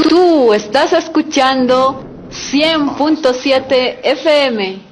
Tú estás escuchando 100.7 FM.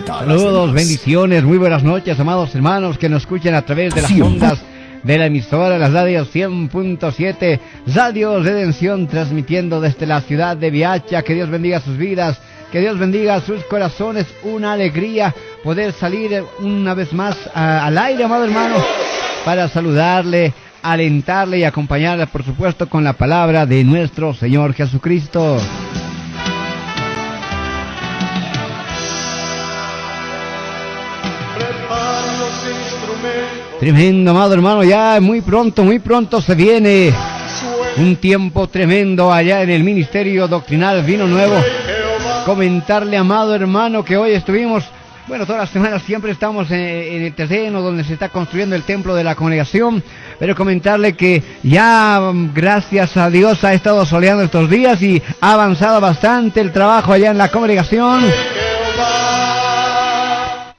Saludos, bendiciones, muy buenas noches, amados hermanos que nos escuchan a través de las ondas de la emisora, las radios 100.7, Radio Redención, transmitiendo desde la ciudad de Viacha. Que Dios bendiga sus vidas, que Dios bendiga sus corazones. Una alegría poder salir una vez más al aire, amado hermano, para saludarle, alentarle y acompañarle, por supuesto, con la palabra de nuestro Señor Jesucristo. Tremendo, amado hermano, ya muy pronto se viene un tiempo tremendo allá en el Ministerio Doctrinal Vino Nuevo. Comentarle, amado hermano, que hoy estuvimos, todas las semanas siempre estamos en el terreno donde se está construyendo el templo de la congregación, pero comentarle que ya, gracias a Dios, ha estado soleando estos días y ha avanzado bastante el trabajo allá en la congregación.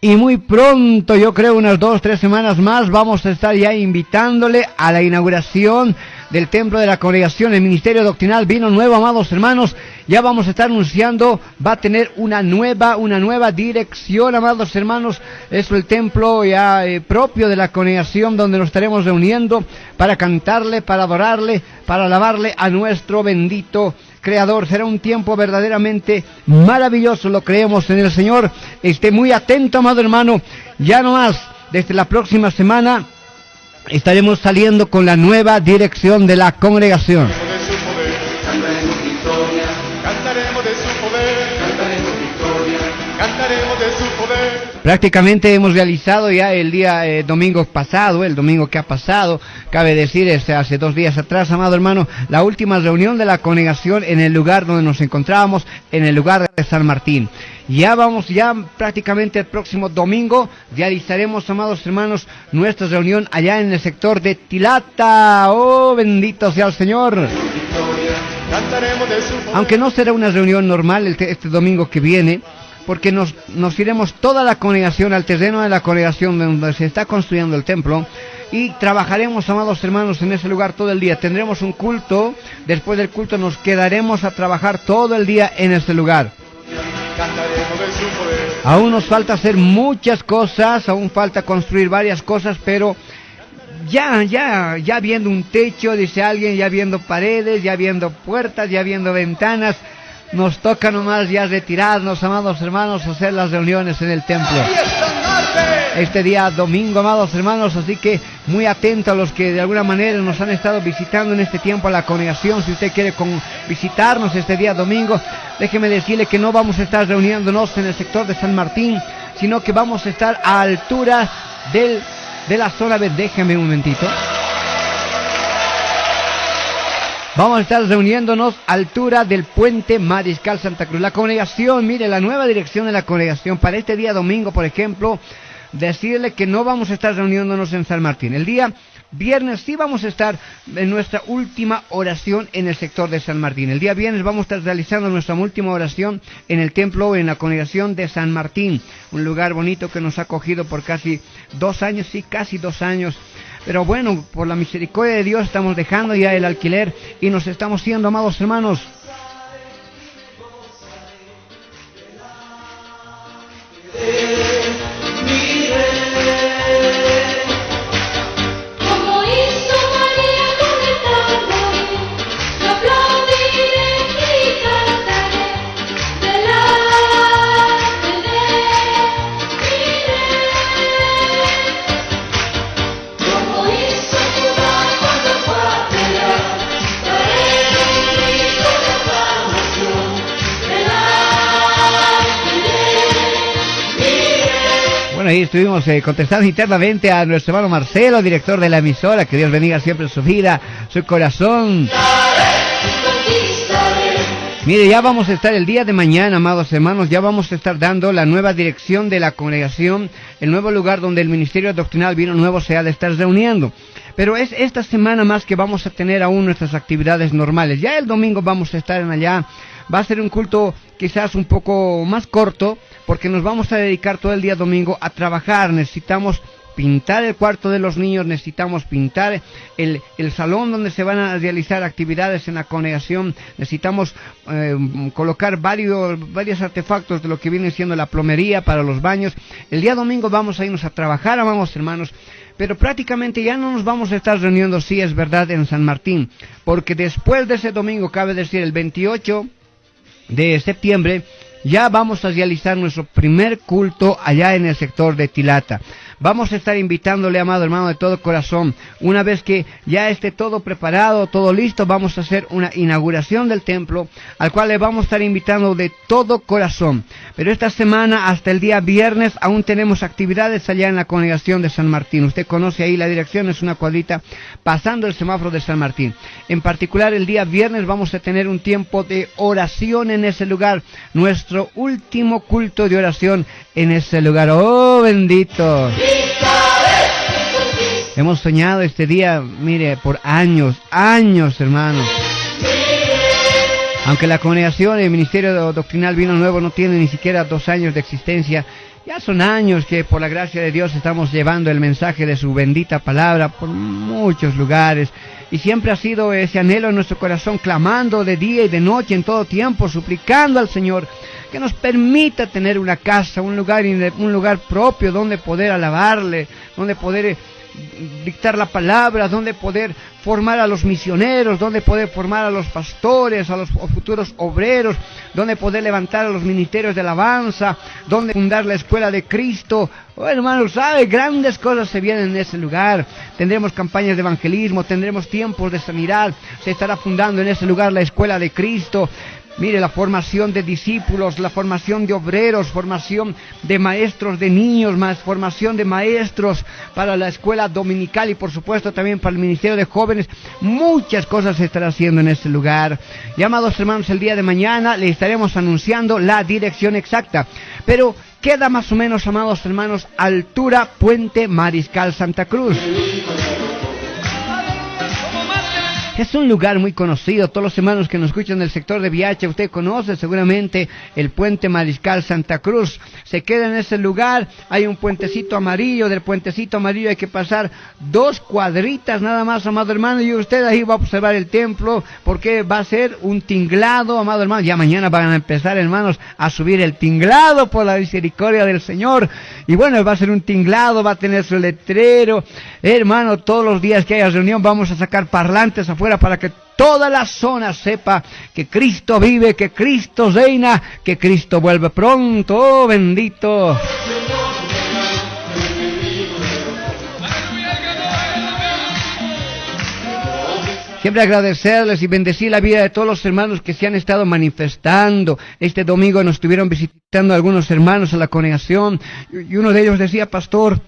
Y muy pronto, yo creo unas 2-3 semanas más, vamos a estar ya invitándole a la inauguración del templo de la congregación, el Ministerio Doctrinal Vino Nuevo, amados hermanos. Ya vamos a estar anunciando, va a tener una nueva dirección, amados hermanos. Es el templo ya propio de la congregación, donde nos estaremos reuniendo para cantarle, para adorarle, para alabarle a nuestro bendito Creador. Será un tiempo verdaderamente maravilloso, lo creemos en el Señor. Esté muy atento, amado hermano. Ya nomás, desde la próxima semana estaremos saliendo con la nueva dirección de la congregación. Cantaremos victoria, cantaremos de su poder, cantaremos victoria, cantaremos de su poder. Prácticamente hemos realizado ya el día domingo pasado, el domingo que ha pasado, cabe decir, hace 2 días atrás, amado hermano, la última reunión de la congregación en el lugar donde nos encontrábamos, en el lugar de San Martín. Ya prácticamente el próximo domingo realizaremos, amados hermanos, nuestra reunión allá en el sector de Tilata. ¡Oh, bendito sea el Señor! Aunque no será una reunión normal este domingo que viene, porque nos iremos toda la congregación al terreno de la congregación donde se está construyendo el templo y trabajaremos, amados hermanos, en ese lugar todo el día. Tendremos un culto, después del culto nos quedaremos a trabajar todo el día en ese lugar. Aún nos falta hacer muchas cosas, aún falta construir varias cosas, pero ya viendo un techo, dice alguien, ya viendo paredes, ya viendo puertas, ya viendo ventanas, nos toca nomás ya retirarnos, amados hermanos, a hacer las reuniones en el templo. Este día domingo, amados hermanos, así que muy atento a los que de alguna manera nos han estado visitando en este tiempo a la congregación. Si usted quiere visitarnos este día domingo, déjeme decirle que no vamos a estar reuniéndonos en el sector de San Martín, sino que vamos a estar a altura de la zona B. Déjeme un momentito. Vamos a estar reuniéndonos a altura del puente Mariscal Santa Cruz. La congregación, mire, la nueva dirección de la congregación para este día domingo, por ejemplo, decirle que no vamos a estar reuniéndonos en San Martín. El día viernes sí vamos a estar en nuestra última oración en el sector de San Martín. El día viernes vamos a estar realizando nuestra última oración en el templo, en la congregación de San Martín. Un lugar bonito que nos ha acogido por casi 2 años, sí, casi 2 años. Pero bueno, por la misericordia de Dios estamos dejando ya el alquiler y nos estamos yendo, amados hermanos. Ahí estuvimos contestando internamente a nuestro hermano Marcelo, director de la emisora. Que Dios bendiga siempre su vida, su corazón. Mire, ya vamos a estar el día de mañana, amados hermanos, ya vamos a estar dando la nueva dirección de la congregación, el nuevo lugar donde el Ministerio Doctrinal Vino Nuevo se ha de estar reuniendo. Pero es esta semana más que vamos a tener aún nuestras actividades normales. Ya el domingo vamos a estar en allá. Va a ser un culto quizás un poco más corto, porque nos vamos a dedicar todo el día domingo a trabajar. Necesitamos pintar el cuarto de los niños, necesitamos pintar el salón donde se van a realizar actividades en la congregación, necesitamos colocar varios artefactos de lo que viene siendo la plomería para los baños. El día domingo vamos a irnos a trabajar, amados hermanos, pero prácticamente ya no nos vamos a estar reuniendo, sí es verdad, en San Martín, porque después de ese domingo, cabe decir, el 28 de septiembre, ya vamos a realizar nuestro primer culto allá en el sector de Tilata. Vamos a estar invitándole, amado hermano, de todo corazón. Una vez que ya esté todo preparado, todo listo, vamos a hacer una inauguración del templo, al cual le vamos a estar invitando de todo corazón. Pero esta semana, hasta el día viernes, aún tenemos actividades allá en la congregación de San Martín. Usted conoce ahí la dirección, es una cuadrita pasando el semáforo de San Martín. En particular, el día viernes vamos a tener un tiempo de oración en ese lugar. Nuestro último culto de oración en ese lugar. ¡Oh, bendito! Hemos soñado este día, mire, por años, hermanos. Aunque la congregación, el Ministerio Doctrinal Vino Nuevo no tiene ni siquiera 2 años de existencia, ya son años que por la gracia de Dios estamos llevando el mensaje de su bendita palabra por muchos lugares. Y siempre ha sido ese anhelo en nuestro corazón, clamando de día y de noche, en todo tiempo, suplicando al Señor que nos permita tener una casa, un lugar propio donde poder alabarle, donde poder dictar la palabra, donde poder formar a los misioneros, donde poder formar a los pastores, a los futuros obreros, donde poder levantar a los ministerios de alabanza, donde fundar la escuela de Cristo. Oh, hermanos, sabe, grandes cosas se vienen en ese lugar. Tendremos campañas de evangelismo, tendremos tiempos de sanidad, se estará fundando en ese lugar la escuela de Cristo. Mire, la formación de discípulos, la formación de obreros, formación de maestros de niños, más formación de maestros para la escuela dominical y por supuesto también para el ministerio de jóvenes. Muchas cosas se estarán haciendo en este lugar. Y amados hermanos, el día de mañana le estaremos anunciando la dirección exacta. Pero queda más o menos, amados hermanos, altura Puente Mariscal Santa Cruz. Es un lugar muy conocido, todos los hermanos que nos escuchan del sector de Viacha, usted conoce seguramente el Puente Mariscal Santa Cruz. Se queda en ese lugar, hay un puentecito amarillo, del puentecito amarillo hay que pasar 2 cuadritas nada más, amado hermano, y usted ahí va a observar el templo, porque va a ser un tinglado, amado hermano. Ya mañana van a empezar, hermanos, a subir el tinglado por la misericordia del Señor. Y bueno, va a ser un tinglado, va a tener su letrero. Hermano, todos los días que haya reunión vamos a sacar parlantes afuera para que toda la zona sepa que Cristo vive, que Cristo reina, que Cristo vuelve pronto. ¡Oh, bendito! Siempre agradecerles y bendecir la vida de todos los hermanos que se han estado manifestando. Este domingo nos estuvieron visitando algunos hermanos a la congregación y uno de ellos decía: pastor,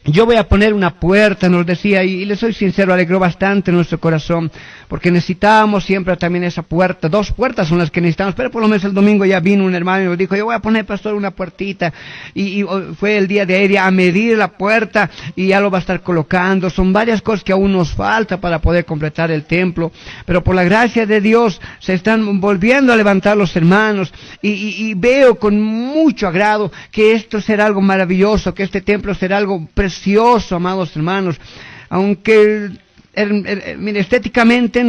yo voy a poner una puerta, nos decía, y le soy sincero, alegró bastante nuestro corazón, porque necesitábamos siempre también esa puerta. 2 puertas son las que necesitamos, pero por lo menos el domingo ya vino un hermano y nos dijo: yo voy a poner, pastor, una puertita, y fue el día de ayer a medir la puerta, y ya lo va a estar colocando. Son varias cosas que aún nos falta para poder completar el templo, pero por la gracia de Dios se están volviendo a levantar los hermanos, y veo con mucho agrado que esto será algo maravilloso, que este templo será algo precioso, amados hermanos. aunque mire, estéticamente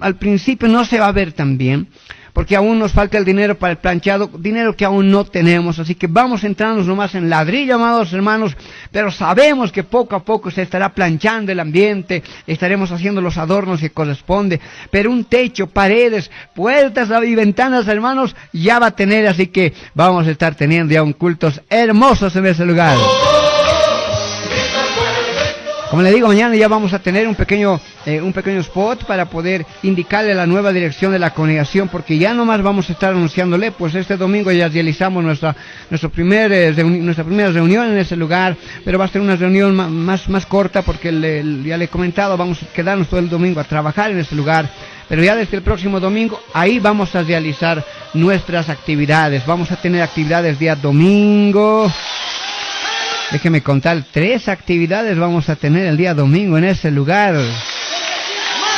al principio no se va a ver tan bien, porque aún nos falta el dinero para el planchado, dinero que aún no tenemos, así que vamos a entrarnos nomás en ladrillo, amados hermanos, pero sabemos que poco a poco se estará planchando el ambiente, estaremos haciendo los adornos que corresponde, pero un techo, paredes, puertas y ventanas, hermanos, ya va a tener, así que vamos a estar teniendo ya un cultos hermosos en ese lugar. Como le digo, mañana ya vamos a tener un pequeño spot para poder indicarle la nueva dirección de la congregación, porque ya nomás vamos a estar anunciándole, pues este domingo ya realizamos nuestra primera reunión en ese lugar, pero va a ser una reunión más corta, porque ya le he comentado, vamos a quedarnos todo el domingo a trabajar en ese lugar, pero ya desde el próximo domingo, ahí vamos a realizar nuestras actividades, vamos a tener actividades día domingo. Déjeme contar, 3 actividades vamos a tener el día domingo en ese lugar.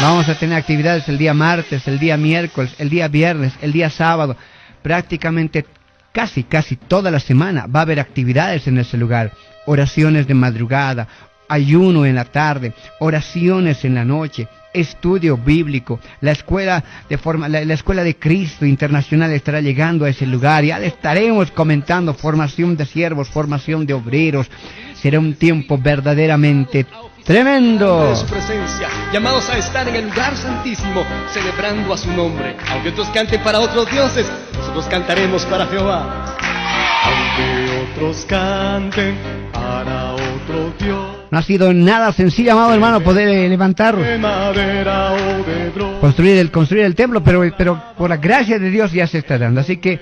Vamos a tener actividades el día martes, el día miércoles, el día viernes, el día sábado. Prácticamente casi toda la semana va a haber actividades en ese lugar. Oraciones de madrugada, ayuno en la tarde, oraciones en la noche, estudio bíblico, la escuela de Cristo Internacional estará llegando a ese lugar, ya le estaremos comentando formación de siervos, formación de obreros, será un tiempo verdaderamente tremendo. De su presencia, llamados a estar en el lugar santísimo, celebrando a su nombre. Aunque otros canten para otros dioses, nosotros cantaremos para Jehová. Aunque otros canten para otro Dios. No ha sido nada sencillo, amado hermano, poder levantar, De madera o de bronce. construir el templo, pero por la gracia de Dios ya se está dando. Así que,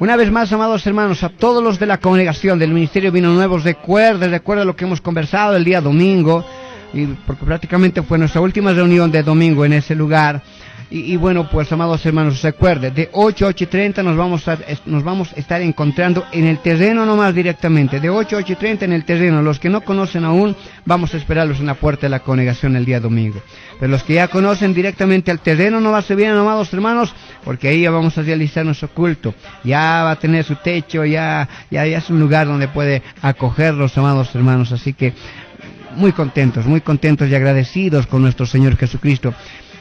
una vez más, amados hermanos, a todos los de la congregación del Ministerio Vino Nuevos, recuerda lo que hemos conversado el día domingo, y porque prácticamente fue nuestra última reunión de domingo en ese lugar. Y bueno, pues, amados hermanos, recuerde, de 8 a 8:30 nos vamos a estar encontrando en el terreno nomás directamente, de 8 a 8:30 en el terreno. Los que no conocen aún, vamos a esperarlos en la puerta de la congregación el día domingo. Pero los que ya conocen directamente al terreno nomás se vienen, amados hermanos, porque ahí ya vamos a realizar nuestro culto. Ya va a tener su techo, ya es un lugar donde puede acogerlos, amados hermanos. Así que muy contentos y agradecidos con nuestro Señor Jesucristo.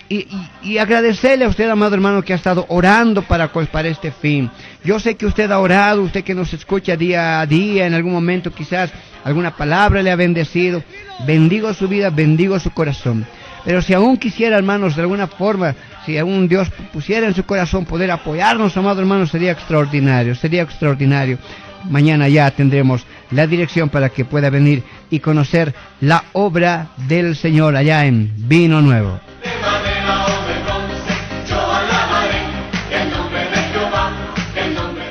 Y agradecerle a usted, amado hermano, que ha estado orando para este fin. Yo sé que usted ha orado, usted que nos escucha día a día, en algún momento quizás alguna palabra le ha bendecido. Bendigo su vida, bendigo su corazón. Pero si aún quisiera, hermanos, de alguna forma, si aún Dios pusiera en su corazón poder apoyarnos, amado hermano, sería extraordinario. Mañana ya tendremos la dirección para que pueda venir y conocer la obra del Señor allá en Vino Nuevo.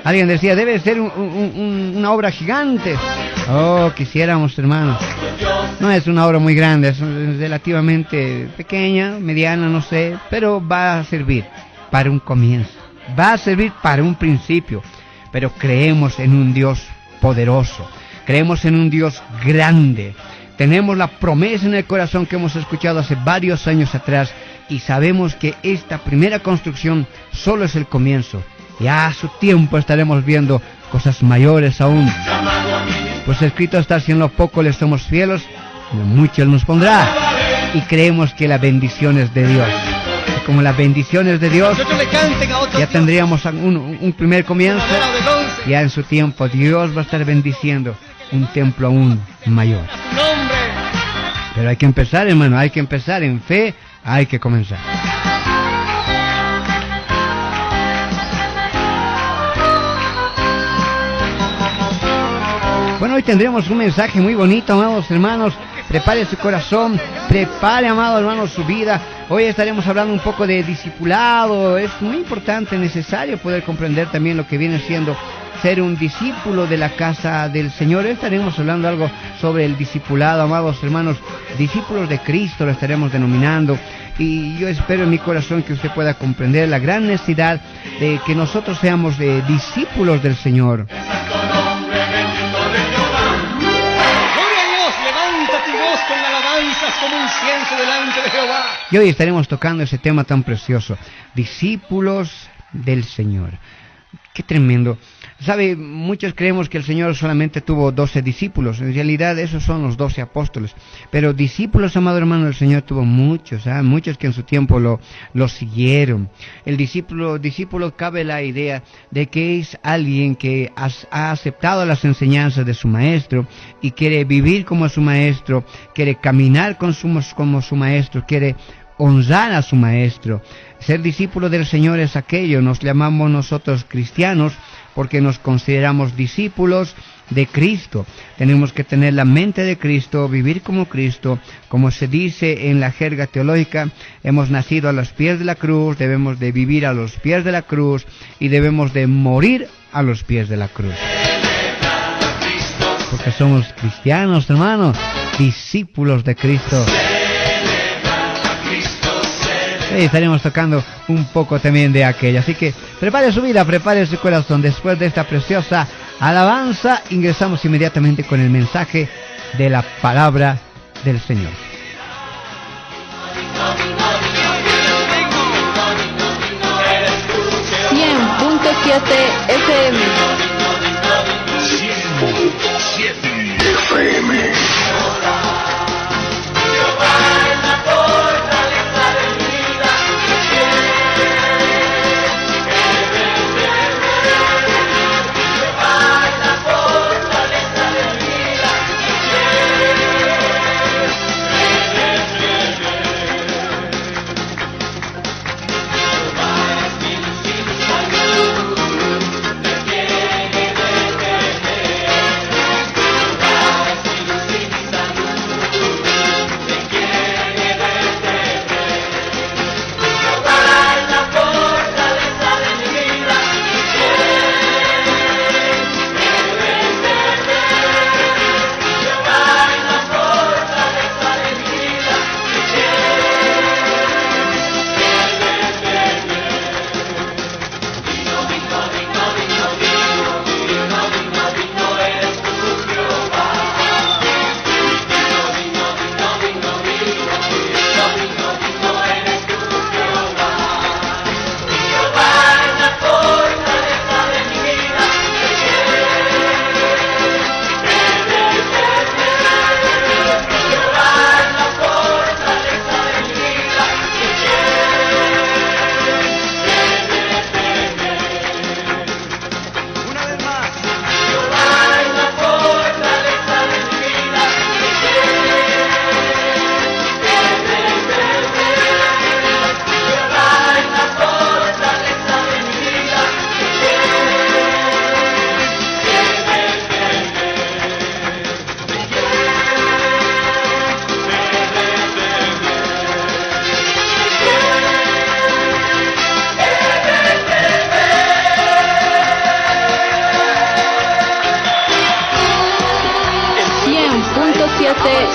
Alguien decía, debe ser una obra gigante. Oh, quisiéramos, hermanos. No es una obra muy grande, es relativamente pequeña, mediana, no sé, pero va a servir para un comienzo, va a servir para un principio. Pero creemos en un Dios poderoso, creemos en un Dios grande. Tenemos la promesa en el corazón que hemos escuchado hace varios años atrás y sabemos que esta primera construcción solo es el comienzo. Ya a su tiempo estaremos viendo cosas mayores aún. Pues escrito está, si en lo poco le somos fieles, en mucho Él nos pondrá. Y creemos que la bendición es de Dios. Y como la bendición es de Dios, ya tendríamos un primer comienzo. Ya en su tiempo Dios va a estar bendiciendo un templo aún mayor. Pero hay que empezar, hermano, hay que empezar en fe, hay que comenzar. Bueno, hoy tendremos un mensaje muy bonito, amados hermanos. Prepare su corazón, prepare, amado hermano, su vida. Hoy estaremos hablando un poco de discipulado. Es muy importante, necesario poder comprender también lo que viene siendo ser un discípulo de la casa del Señor. Estaremos hablando algo sobre el discipulado, amados hermanos, discípulos de Cristo lo estaremos denominando. Y yo espero en mi corazón que usted pueda comprender la gran necesidad de que nosotros seamos discípulos del Señor. Como un incienso delante de Jehová. Y hoy estaremos tocando ese tema tan precioso, discípulos del Señor. Qué tremendo. Sabe, muchos creemos que el Señor solamente tuvo 12 discípulos. En realidad esos son los 12 apóstoles. Pero discípulos, amado hermano, el Señor tuvo muchos, muchos que en su tiempo lo siguieron. El discípulo cabe la idea de que es alguien que ha aceptado las enseñanzas de su maestro y quiere vivir como su maestro, quiere caminar como su maestro, quiere honrar a su maestro. Ser discípulo del Señor es aquello, nos llamamos nosotros cristianos porque nos consideramos discípulos de Cristo. Tenemos que tener la mente de Cristo, vivir como Cristo, como se dice en la jerga teológica, hemos nacido a los pies de la cruz, debemos de vivir a los pies de la cruz y debemos de morir a los pies de la cruz. Porque somos cristianos, hermanos, discípulos de Cristo. Estaremos tocando un poco también de aquello. Así que prepare su vida, prepare su corazón. Después de esta preciosa alabanza, ingresamos inmediatamente con el mensaje de la palabra del Señor. FM. 100.7 FM.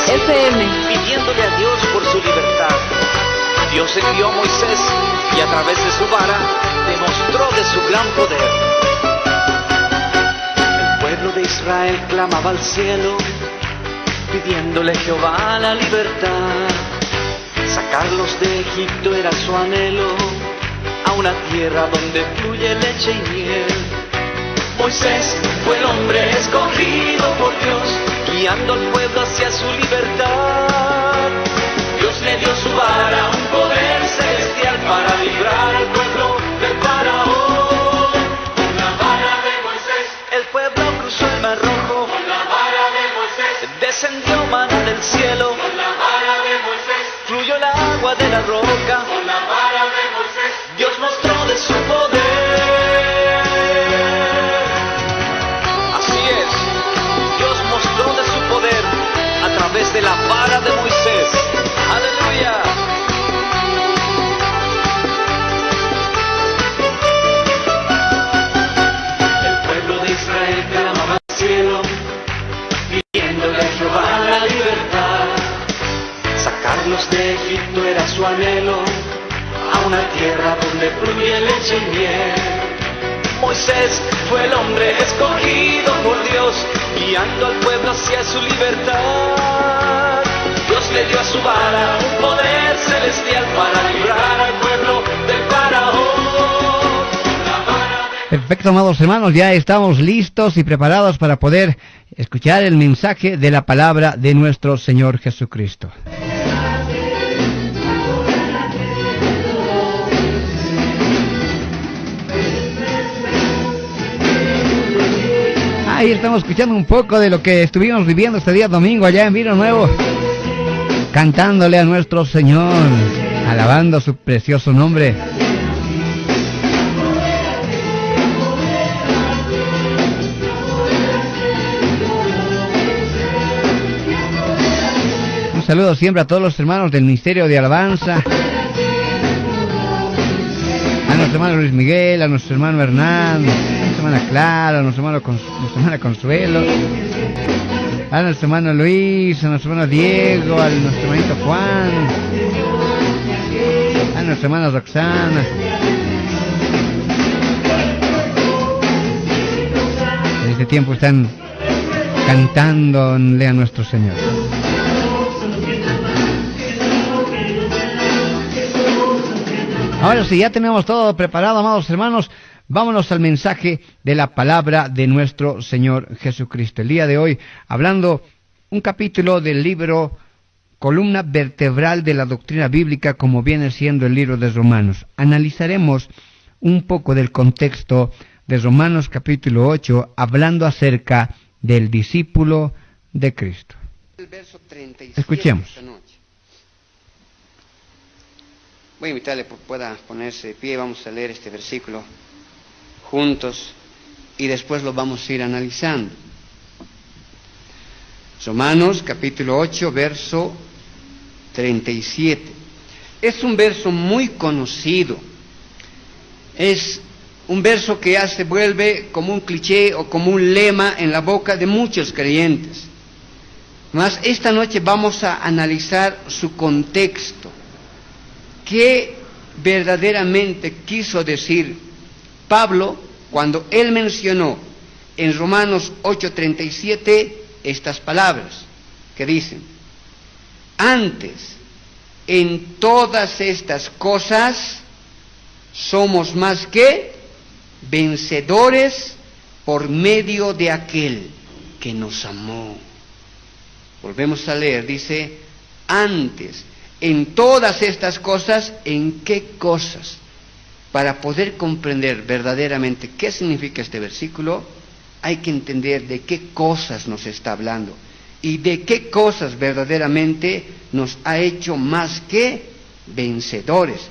FM. Pidiéndole a Dios por su libertad. Dios envió a Moisés y a través de su vara demostró de su gran poder. El pueblo de Israel clamaba al cielo, pidiéndole a Jehová la libertad. Sacarlos de Egipto era su anhelo, a una tierra donde fluye leche y miel. Moisés fue el hombre escogido por Dios, guiando al pueblo hacia su libertad. Dios le dio su vara, un poder celestial para librar al pueblo del faraón. Con la vara de Moisés, el pueblo cruzó el mar rojo. Con la vara de Moisés, descendió maná del cielo. Con la vara de Moisés, fluyó el agua de la roca. Con la vara de Moisés, Dios mostró de su poder. Mostró de su poder a través de la vara de Moisés. ¡Aleluya! El pueblo de Israel clamaba al cielo, pidiéndole a Jehová la libertad. Sacarlos de Egipto era su anhelo, a una tierra donde fluye leche y miel. Moisés fue el hombre escogido por Dios, guiando al pueblo hacia su libertad. Dios le dio a su vara un poder celestial para librar al pueblo del faraón. Con la vara de Perfecto, amados hermanos, ya estamos listos y preparados para poder escuchar el mensaje de la palabra de nuestro Señor Jesucristo. Ahí estamos escuchando un poco de lo que estuvimos viviendo este día domingo allá en Vino Nuevo, cantándole a nuestro Señor, alabando su precioso nombre. Un saludo siempre a todos los hermanos del Ministerio de Alabanza, a nuestro hermano Luis Miguel, a nuestro hermano Hernán, a nuestra hermana Clara, a nuestra hermana Consuelo, a nuestro hermano Luis, a nuestro hermano Diego, a nuestro hermanito Juan, a nuestra hermana Roxana. En este tiempo están cantándole a nuestro Señor. Ahora sí, ya tenemos todo preparado, amados hermanos. Vámonos al mensaje de la palabra de nuestro Señor Jesucristo. El día de hoy, hablando un capítulo del libro Columna Vertebral de la Doctrina Bíblica, como viene siendo el libro de Romanos. Analizaremos un poco del contexto de Romanos capítulo 8, hablando acerca del discípulo de Cristo. Escuchemos. Voy a invitarle que pueda ponerse de pie, vamos a leer este versículo juntos y después lo vamos a ir analizando. Romanos capítulo 8, verso 37. Es un verso muy conocido, es un verso que ya se vuelve como un cliché o como un lema en la boca de muchos creyentes. Mas esta noche vamos a analizar su contexto. ¿Qué verdaderamente quiso decir Pablo cuando él mencionó en Romanos 8:37 estas palabras que dicen: antes, en todas estas cosas somos más que vencedores por medio de aquel que nos amó? Volvemos a leer, dice: antes, en todas estas cosas. ¿En qué cosas? Para poder comprender verdaderamente qué significa este versículo, hay que entender de qué cosas nos está hablando y de qué cosas verdaderamente nos ha hecho más que vencedores.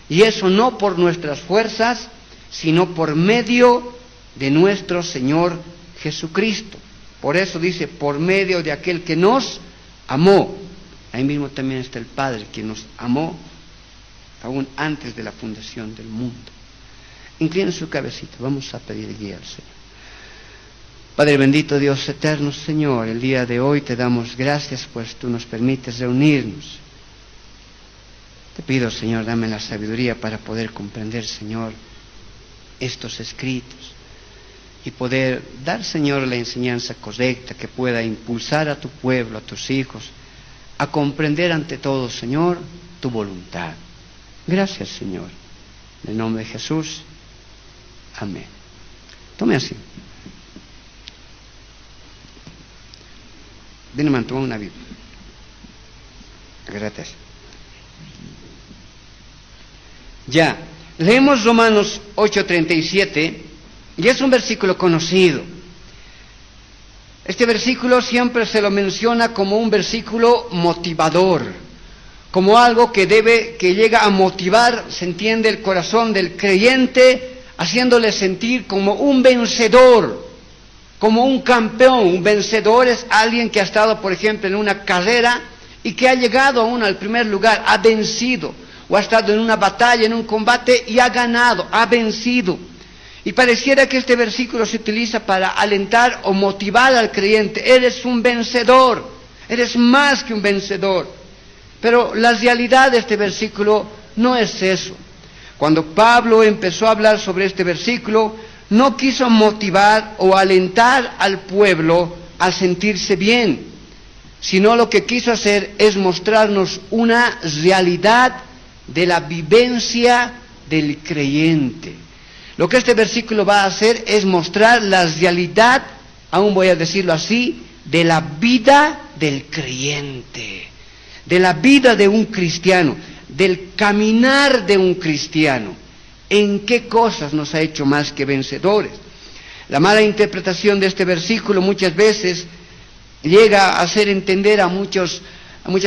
Y eso no por nuestras fuerzas, sino por medio de nuestro Señor Jesucristo. Por eso dice: por medio de aquel que nos amó. Ahí mismo también está el Padre, quien nos amó aún antes de la fundación del mundo. Inclinen su cabecita, vamos a pedir guía al Señor. Padre bendito, Dios eterno, Señor, el día de hoy te damos gracias, pues tú nos permites reunirnos. Te pido, Señor, dame la sabiduría para poder comprender, Señor, estos escritos y poder dar, Señor, la enseñanza correcta que pueda impulsar a tu pueblo, a tus hijos, a comprender ante todo, Señor, tu voluntad. Gracias, Señor. En el nombre de Jesús. Amén. Tome así. Ven, hermano, toma una Biblia. Gracias. Ya, leemos Romanos 8:37 y es un versículo conocido. Este versículo siempre se lo menciona como un versículo motivador, como algo que llega a motivar, se entiende, el corazón del creyente, haciéndole sentir como un vencedor, como un campeón. Un vencedor es alguien que ha estado, por ejemplo, en una carrera y que ha llegado aún al primer lugar, ha vencido, o ha estado en una batalla, en un combate y ha ganado, ha vencido. Y pareciera que este versículo se utiliza para alentar o motivar al creyente. Eres un vencedor, eres más que un vencedor. Pero la realidad de este versículo no es eso. Cuando Pablo empezó a hablar sobre este versículo, no quiso motivar o alentar al pueblo a sentirse bien, sino lo que quiso hacer es mostrarnos una realidad de la vivencia del creyente. Lo que este versículo va a hacer es mostrar la realidad, aún voy a decirlo así, de la vida del creyente, de la vida de un cristiano, del caminar de un cristiano. ¿En qué cosas nos ha hecho más que vencedores? La mala interpretación de este versículo muchas veces llega a hacer entender a muchas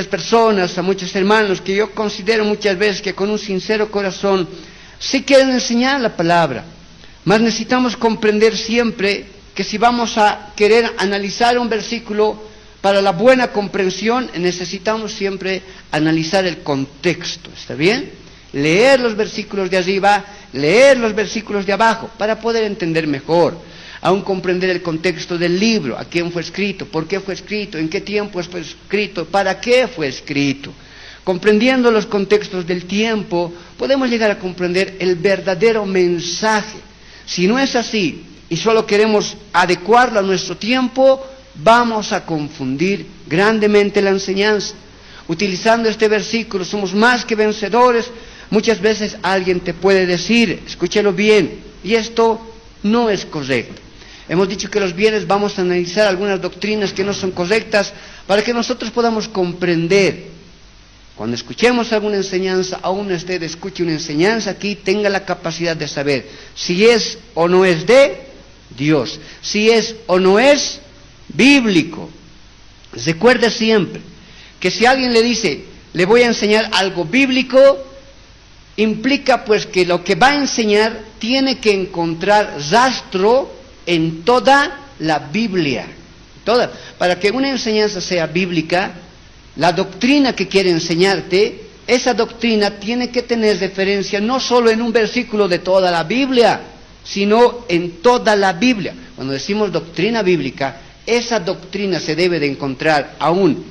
personas, a muchos hermanos, que yo considero muchas veces que con un sincero corazón sí quieren enseñar la palabra, mas necesitamos comprender siempre que si vamos a querer analizar un versículo para la buena comprensión, necesitamos siempre analizar el contexto, ¿está bien? Leer los versículos de arriba, leer los versículos de abajo, para poder entender mejor, aún comprender el contexto del libro, a quién fue escrito, por qué fue escrito, en qué tiempo fue escrito, para qué fue escrito. Comprendiendo los contextos del tiempo, podemos llegar a comprender el verdadero mensaje. Si no es así, y solo queremos adecuarlo a nuestro tiempo, vamos a confundir grandemente la enseñanza. Utilizando este versículo, somos más que vencedores. Muchas veces alguien te puede decir, escúchelo bien, y esto no es correcto. Hemos dicho que los viernes vamos a analizar algunas doctrinas que no son correctas para que nosotros podamos comprender. Cuando escuchemos alguna enseñanza, aún usted escuche una enseñanza aquí, tenga la capacidad de saber si es o no es de Dios, si es o no es bíblico. Recuerde siempre que si alguien le dice, le voy a enseñar algo bíblico, implica pues que lo que va a enseñar tiene que encontrar rastro en toda la Biblia. Para que una enseñanza sea bíblica, la doctrina que quiere enseñarte, esa doctrina tiene que tener referencia no solo en un versículo de toda la Biblia, sino en toda la Biblia. Cuando decimos doctrina bíblica, esa doctrina se debe de encontrar aún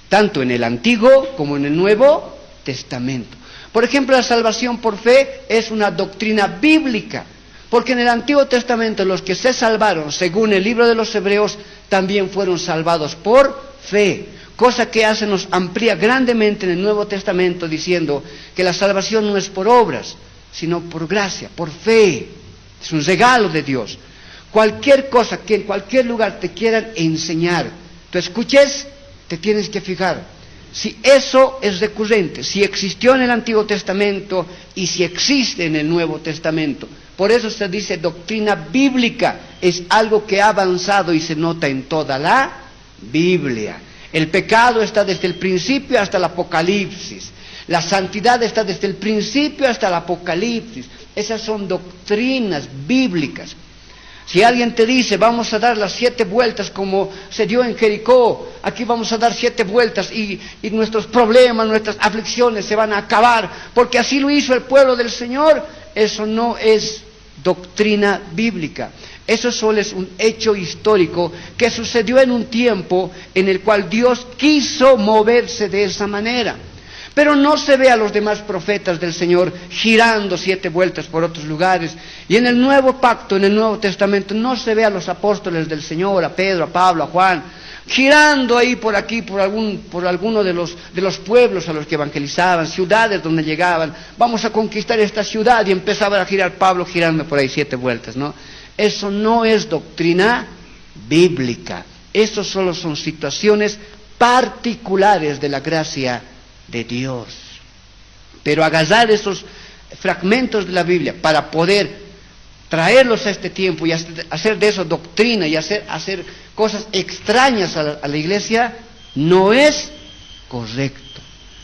tanto en el Antiguo como en el Nuevo Testamento. Por ejemplo, la salvación por fe es una doctrina bíblica, porque en el Antiguo Testamento los que se salvaron, según el libro de los Hebreos, también fueron salvados por fe, cosa que nos amplía grandemente en el Nuevo Testamento, diciendo que la salvación no es por obras, sino por gracia, por fe, es un regalo de Dios. Cualquier cosa que en cualquier lugar te quieran enseñar, tú escuches, te tienes que fijar si eso es recurrente, si existió en el Antiguo Testamento y si existe en el Nuevo Testamento. Por eso se dice doctrina bíblica, es algo que ha avanzado y se nota en toda la Biblia. El pecado está desde el principio hasta el Apocalipsis. La santidad está desde el principio hasta el Apocalipsis. Esas son doctrinas bíblicas. Si alguien te dice, vamos a dar las 7 vueltas como se dio en Jericó, aquí vamos a dar 7 vueltas y nuestros problemas, nuestras aflicciones se van a acabar, porque así lo hizo el pueblo del Señor, eso no es doctrina bíblica. Eso solo es un hecho histórico que sucedió en un tiempo en el cual Dios quiso moverse de esa manera. Pero no se ve a los demás profetas del Señor girando 7 vueltas por otros lugares. Y en el Nuevo Pacto, en el Nuevo Testamento, no se ve a los apóstoles del Señor, a Pedro, a Pablo, a Juan, girando ahí por aquí, por alguno de los pueblos a los que evangelizaban, ciudades donde llegaban. Vamos a conquistar esta ciudad, y empezaba a girar Pablo girando por ahí 7 vueltas, ¿no? Eso no es doctrina bíblica. Eso solo son situaciones particulares de la gracia de Dios. Pero agarrar esos fragmentos de la Biblia para poder traerlos a este tiempo y hacer de eso doctrina y hacer cosas extrañas a la iglesia, no es correcto.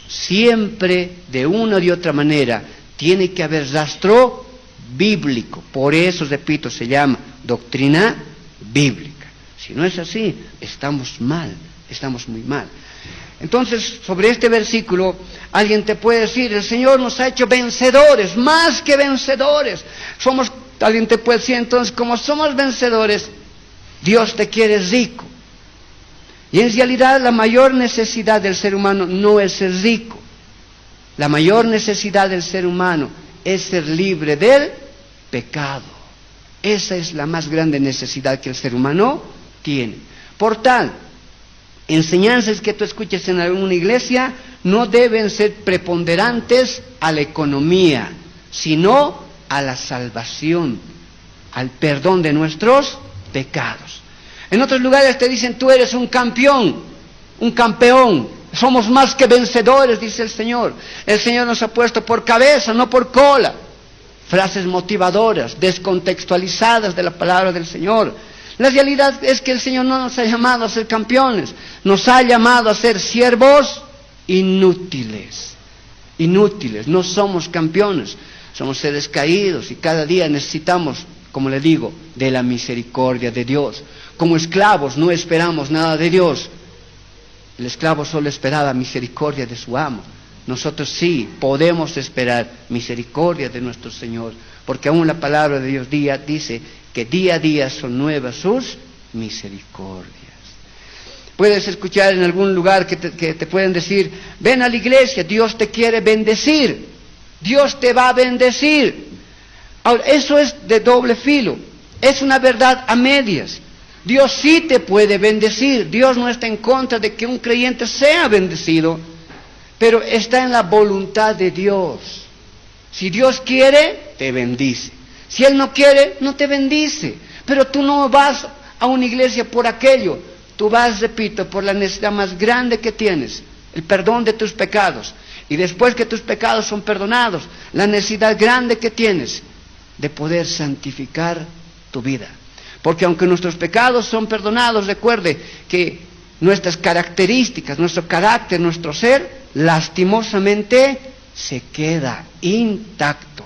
Siempre, de una o de otra manera, tiene que haber rastro bíblico. Por eso, repito, se llama doctrina bíblica. Si no es así, estamos mal, estamos muy mal. Entonces, sobre este versículo, alguien te puede decir, el Señor nos ha hecho vencedores, más que vencedores. Alguien te puede decir, entonces, como somos vencedores, Dios te quiere rico. Y en realidad la mayor necesidad del ser humano no es ser rico. La mayor necesidad del ser humano es ser libre del pecado. Esa es la más grande necesidad que el ser humano tiene. Por tal, enseñanzas que tú escuches en alguna iglesia no deben ser preponderantes a la economía, sino a la salvación, al perdón de nuestros pecados. En otros lugares te dicen, tú eres un campeón, un campeón, somos más que vencedores, dice el Señor. El Señor nos ha puesto por cabeza, no por cola. Frases motivadoras, descontextualizadas de la palabra del Señor. La realidad es que el Señor no nos ha llamado a ser campeones, nos ha llamado a ser siervos inútiles. Inútiles, no somos campeones, somos seres caídos y cada día necesitamos, como le digo, de la misericordia de Dios. Como esclavos no esperamos nada de Dios. El esclavo solo esperaba misericordia de su amo. Nosotros sí podemos esperar misericordia de nuestro Señor, porque aún la palabra de Dios dice que día a día son nuevas sus misericordias. Puedes escuchar en algún lugar que te pueden decir, ven a la iglesia, Dios te quiere bendecir, Dios te va a bendecir. Ahora, eso es de doble filo, es una verdad a medias. Dios sí te puede bendecir, Dios no está en contra de que un creyente sea bendecido, pero está en la voluntad de Dios. Si Dios quiere, te bendice. Si Él no quiere, no te bendice. Pero tú no vas a una iglesia por aquello. Tú vas, repito, por la necesidad más grande que tienes, el perdón de tus pecados. Y después que tus pecados son perdonados, la necesidad grande que tienes de poder santificar tu vida. Porque aunque nuestros pecados son perdonados, recuerde que nuestras características, nuestro carácter, nuestro ser, lastimosamente se queda intacto.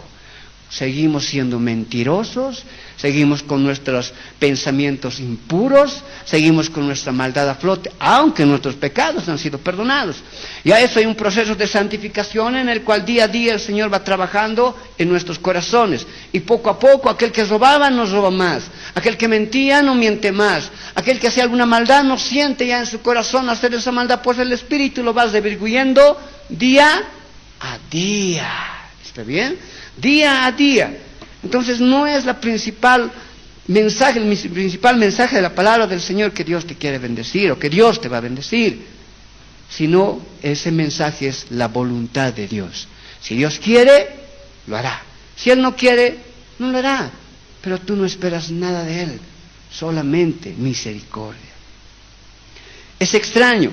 Seguimos siendo mentirosos, seguimos con nuestros pensamientos impuros, seguimos con nuestra maldad a flote, aunque nuestros pecados han sido perdonados. Y a eso hay un proceso de santificación en el cual día a día el Señor va trabajando en nuestros corazones. Y poco a poco aquel que robaba no roba más, aquel que mentía no miente más, aquel que hacía alguna maldad no siente ya en su corazón hacer esa maldad, pues el Espíritu lo va desvirgüendo día a día. ¿Está bien? Día a día. Entonces no es el principal mensaje de la palabra del Señor que Dios te quiere bendecir o que Dios te va a bendecir, sino ese mensaje es la voluntad de Dios. Si Dios quiere, lo hará. Si Él no quiere, no lo hará. Pero tú no esperas nada de Él, solamente misericordia. Es extraño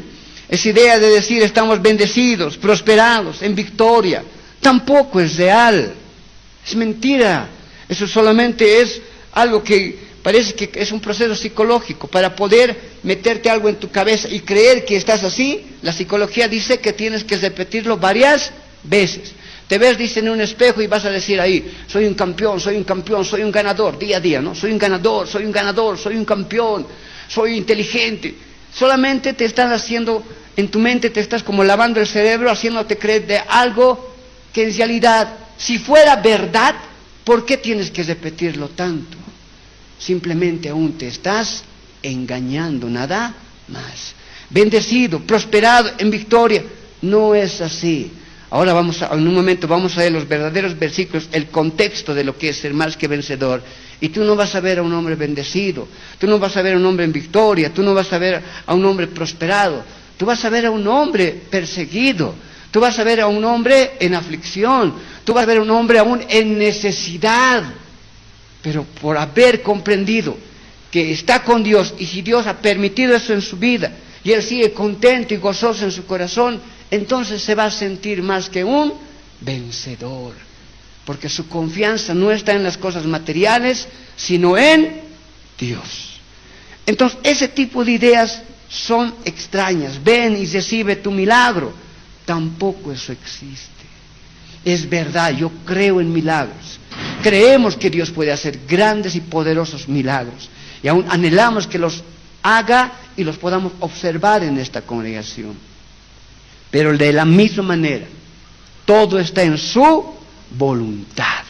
esa idea de decir estamos bendecidos, prosperados, en victoria. Tampoco es real. Es mentira. Eso solamente es algo que parece que es un proceso psicológico. Para poder meterte algo en tu cabeza y creer que estás así, la psicología dice que tienes que repetirlo varias veces. Te ves, dice, en un espejo y vas a decir ahí, soy un campeón, soy un campeón, soy un ganador, día a día, ¿no? Soy un ganador, soy un ganador, soy un campeón, soy inteligente. Solamente te estás haciendo, en tu mente te estás como lavando el cerebro, haciéndote creer de algo que en realidad, si fuera verdad, ¿por qué tienes que repetirlo tanto? Simplemente aún te estás engañando, nada más. Bendecido, prosperado, en victoria, no es así. Ahora en un momento vamos a ver los verdaderos versículos, el contexto de lo que es ser más que vencedor. Y tú no vas a ver a un hombre bendecido, tú no vas a ver a un hombre en victoria, tú no vas a ver a un hombre prosperado, tú vas a ver a un hombre perseguido, tú vas a ver a un hombre en aflicción, tú vas a ver a un hombre aún en necesidad. Pero por haber comprendido que está con Dios, y si Dios ha permitido eso en su vida, y él sigue contento y gozoso en su corazón, entonces se va a sentir más que un vencedor, porque su confianza no está en las cosas materiales, sino en Dios. Entonces ese tipo de ideas son extrañas. Ven y recibe tu milagro. Tampoco eso existe. Es verdad, yo creo en milagros. Creemos que Dios puede hacer grandes y poderosos milagros, y aún anhelamos que los haga y los podamos observar en esta congregación. Pero de la misma manera, todo está en su voluntad.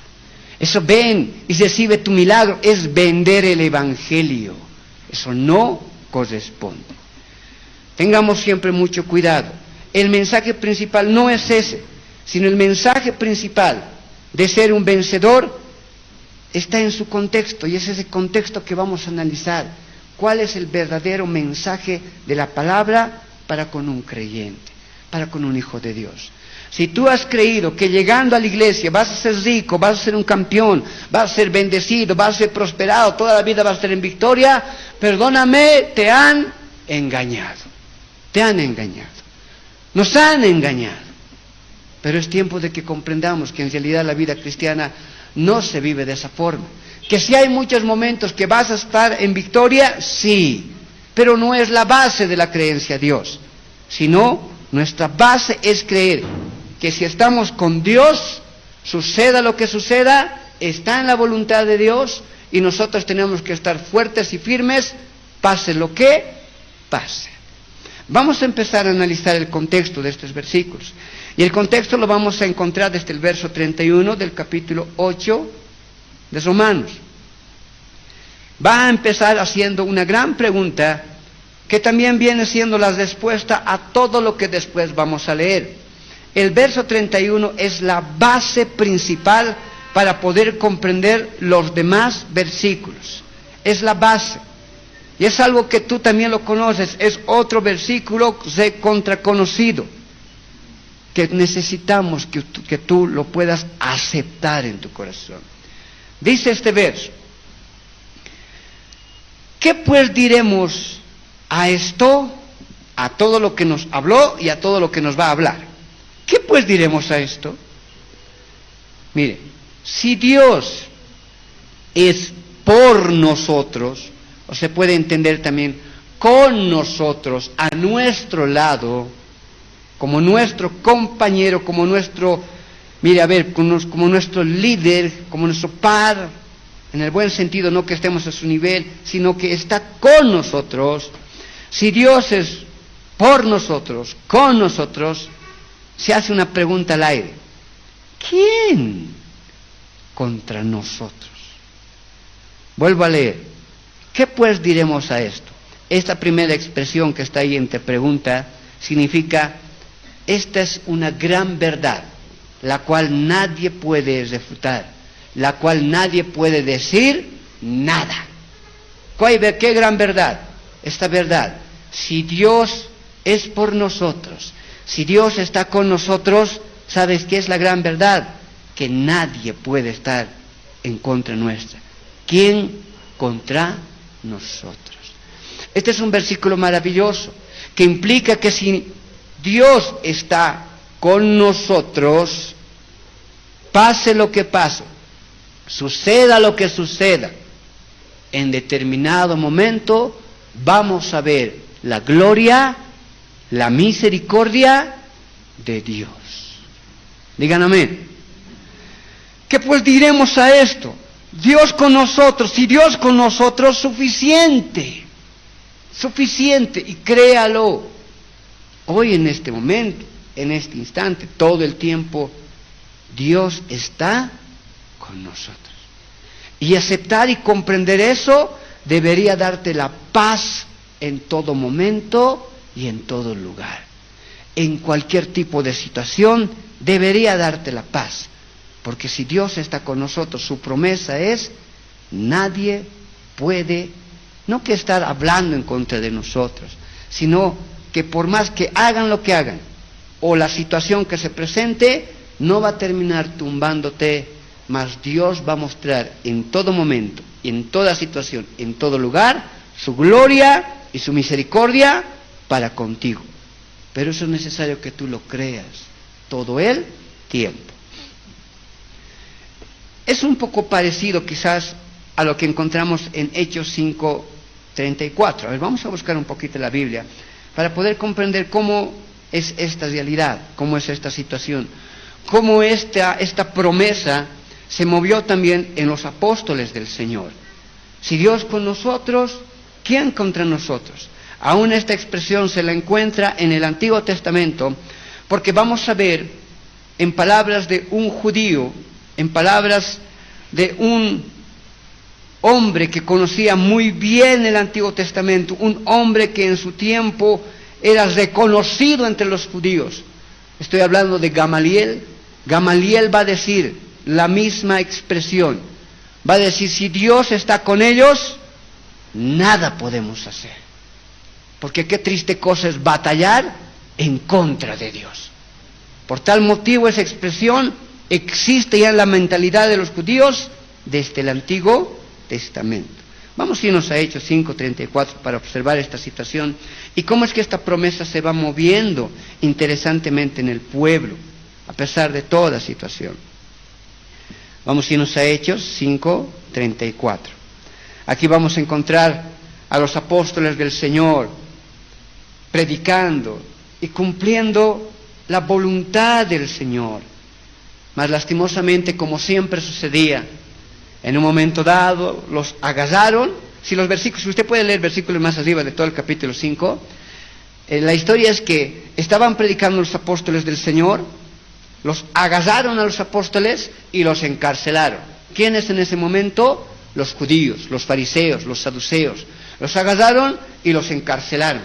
Eso, ven y recibe tu milagro, es vender el evangelio. Eso no corresponde. Tengamos siempre mucho cuidado. El mensaje principal no es ese, sino el mensaje principal de ser un vencedor está en su contexto, y es ese contexto que vamos a analizar. ¿Cuál es el verdadero mensaje de la palabra para con un creyente, para con un hijo de Dios? Si tú has creído que llegando a la iglesia vas a ser rico, vas a ser un campeón, vas a ser bendecido, vas a ser prosperado, toda la vida vas a ser en victoria, perdóname, te han engañado. Te han engañado. Nos han engañado. Pero es tiempo de que comprendamos que en realidad la vida cristiana no se vive de esa forma. Que si hay muchos momentos que vas a estar en victoria, sí, pero no es la base de la creencia a Dios, sino nuestra base es creer que si estamos con Dios, suceda lo que suceda, está en la voluntad de Dios y nosotros tenemos que estar fuertes y firmes, pase lo que pase. Vamos a empezar a analizar el contexto de estos versículos. Y el contexto lo vamos a encontrar desde el verso 31 del capítulo 8 de Romanos. Va a empezar haciendo una gran pregunta que también viene siendo la respuesta a todo lo que después vamos a leer. El verso 31 es la base principal para poder comprender los demás versículos. Es la base. Y es algo que tú también lo conoces. Es otro versículo recontraconocido que necesitamos que tú lo puedas aceptar en tu corazón. Dice este verso: ¿qué pues diremos a esto? A todo lo que nos habló y a todo lo que nos va a hablar. ¿Qué pues diremos a esto? Mire, si Dios es por nosotros, o se puede entender también con nosotros, a nuestro lado, como nuestro compañero, como nuestro, mire, a ver, como nuestro líder, como nuestro par, en el buen sentido, no que estemos a su nivel, sino que está con nosotros. Si Dios es por nosotros, con nosotros, se hace una pregunta al aire: ¿quién contra nosotros? Vuelvo a leer: ¿qué pues diremos a esto? Esta primera expresión que está ahí entre pregunta significa: esta es una gran verdad, la cual nadie puede refutar, la cual nadie puede decir nada. ¿Qué gran verdad? Esta verdad: si Dios es por nosotros, si Dios está con nosotros, ¿sabes qué es la gran verdad? Que nadie puede estar en contra nuestra. ¿Quién contra nosotros? Este es un versículo maravilloso que implica que si Dios está con nosotros, pase lo que pase, suceda lo que suceda, en determinado momento vamos a ver la gloria, la misericordia de Dios. Digan amén. ¿Qué pues diremos a esto? Dios con nosotros, si Dios con nosotros, suficiente, y créalo. Hoy en este momento, en este instante, todo el tiempo, Dios está con nosotros. Y aceptar y comprender eso debería darte la paz en todo momento y en todo lugar. En cualquier tipo de situación debería darte la paz. Porque si Dios está con nosotros, su promesa es: nadie puede, no que estar hablando en contra de nosotros, sino que por más que hagan lo que hagan, o la situación que se presente, no va a terminar tumbándote, mas Dios va a mostrar en todo momento, en toda situación, en todo lugar, su gloria y su misericordia para contigo. Pero eso es necesario que tú lo creas todo el tiempo. Es un poco parecido quizás a lo que encontramos en Hechos 5:34. A ver, vamos a buscar un poquito la Biblia para poder comprender cómo es esta realidad, cómo es esta situación, cómo esta promesa se movió también en los apóstoles del Señor. Si Dios con nosotros, ¿quién contra nosotros? Aún esta expresión se la encuentra en el Antiguo Testamento, porque vamos a ver en palabras de un judío, en palabras de un hombre que conocía muy bien el Antiguo Testamento, un hombre que en su tiempo era reconocido entre los judíos. Estoy hablando de Gamaliel. Gamaliel va a decir la misma expresión. Va a decir: si Dios está con ellos, nada podemos hacer. Porque qué triste cosa es batallar en contra de Dios. Por tal motivo esa expresión existe ya en la mentalidad de los judíos desde el Antiguo Testamento. Vamos a irnos a Hechos 5:34 para observar esta situación y cómo es que esta promesa se va moviendo interesantemente en el pueblo, a pesar de toda situación. Vamos a irnos a Hechos 5:34. Aquí vamos a encontrar a los apóstoles del Señor predicando y cumpliendo la voluntad del Señor. Mas lastimosamente, como siempre sucedía, en un momento dado los agarraron. Si usted puede leer versículos más arriba de todo el capítulo 5, la historia es que estaban predicando los apóstoles del Señor, los agarraron a los apóstoles y los encarcelaron. ¿Quiénes en ese momento? Los judíos, los fariseos, los saduceos. Los agarraron y los encarcelaron.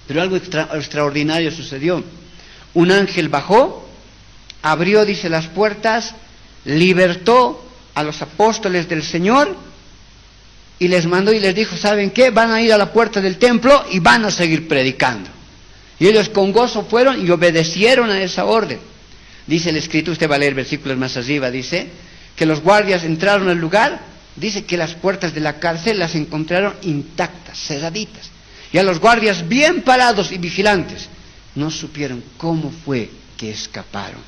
Pero algo extraordinario sucedió. Un ángel bajó, abrió, dice, las puertas, libertó a los apóstoles del Señor y les mandó y les dijo, ¿saben qué? Van a ir a la puerta del templo y van a seguir predicando. Y ellos con gozo fueron y obedecieron a esa orden. Dice el escrito, usted va a leer versículos más arriba, dice que los guardias entraron al lugar, dice que las puertas de la cárcel las encontraron intactas, cerraditas. Y a los guardias bien parados y vigilantes, no supieron cómo fue que escaparon.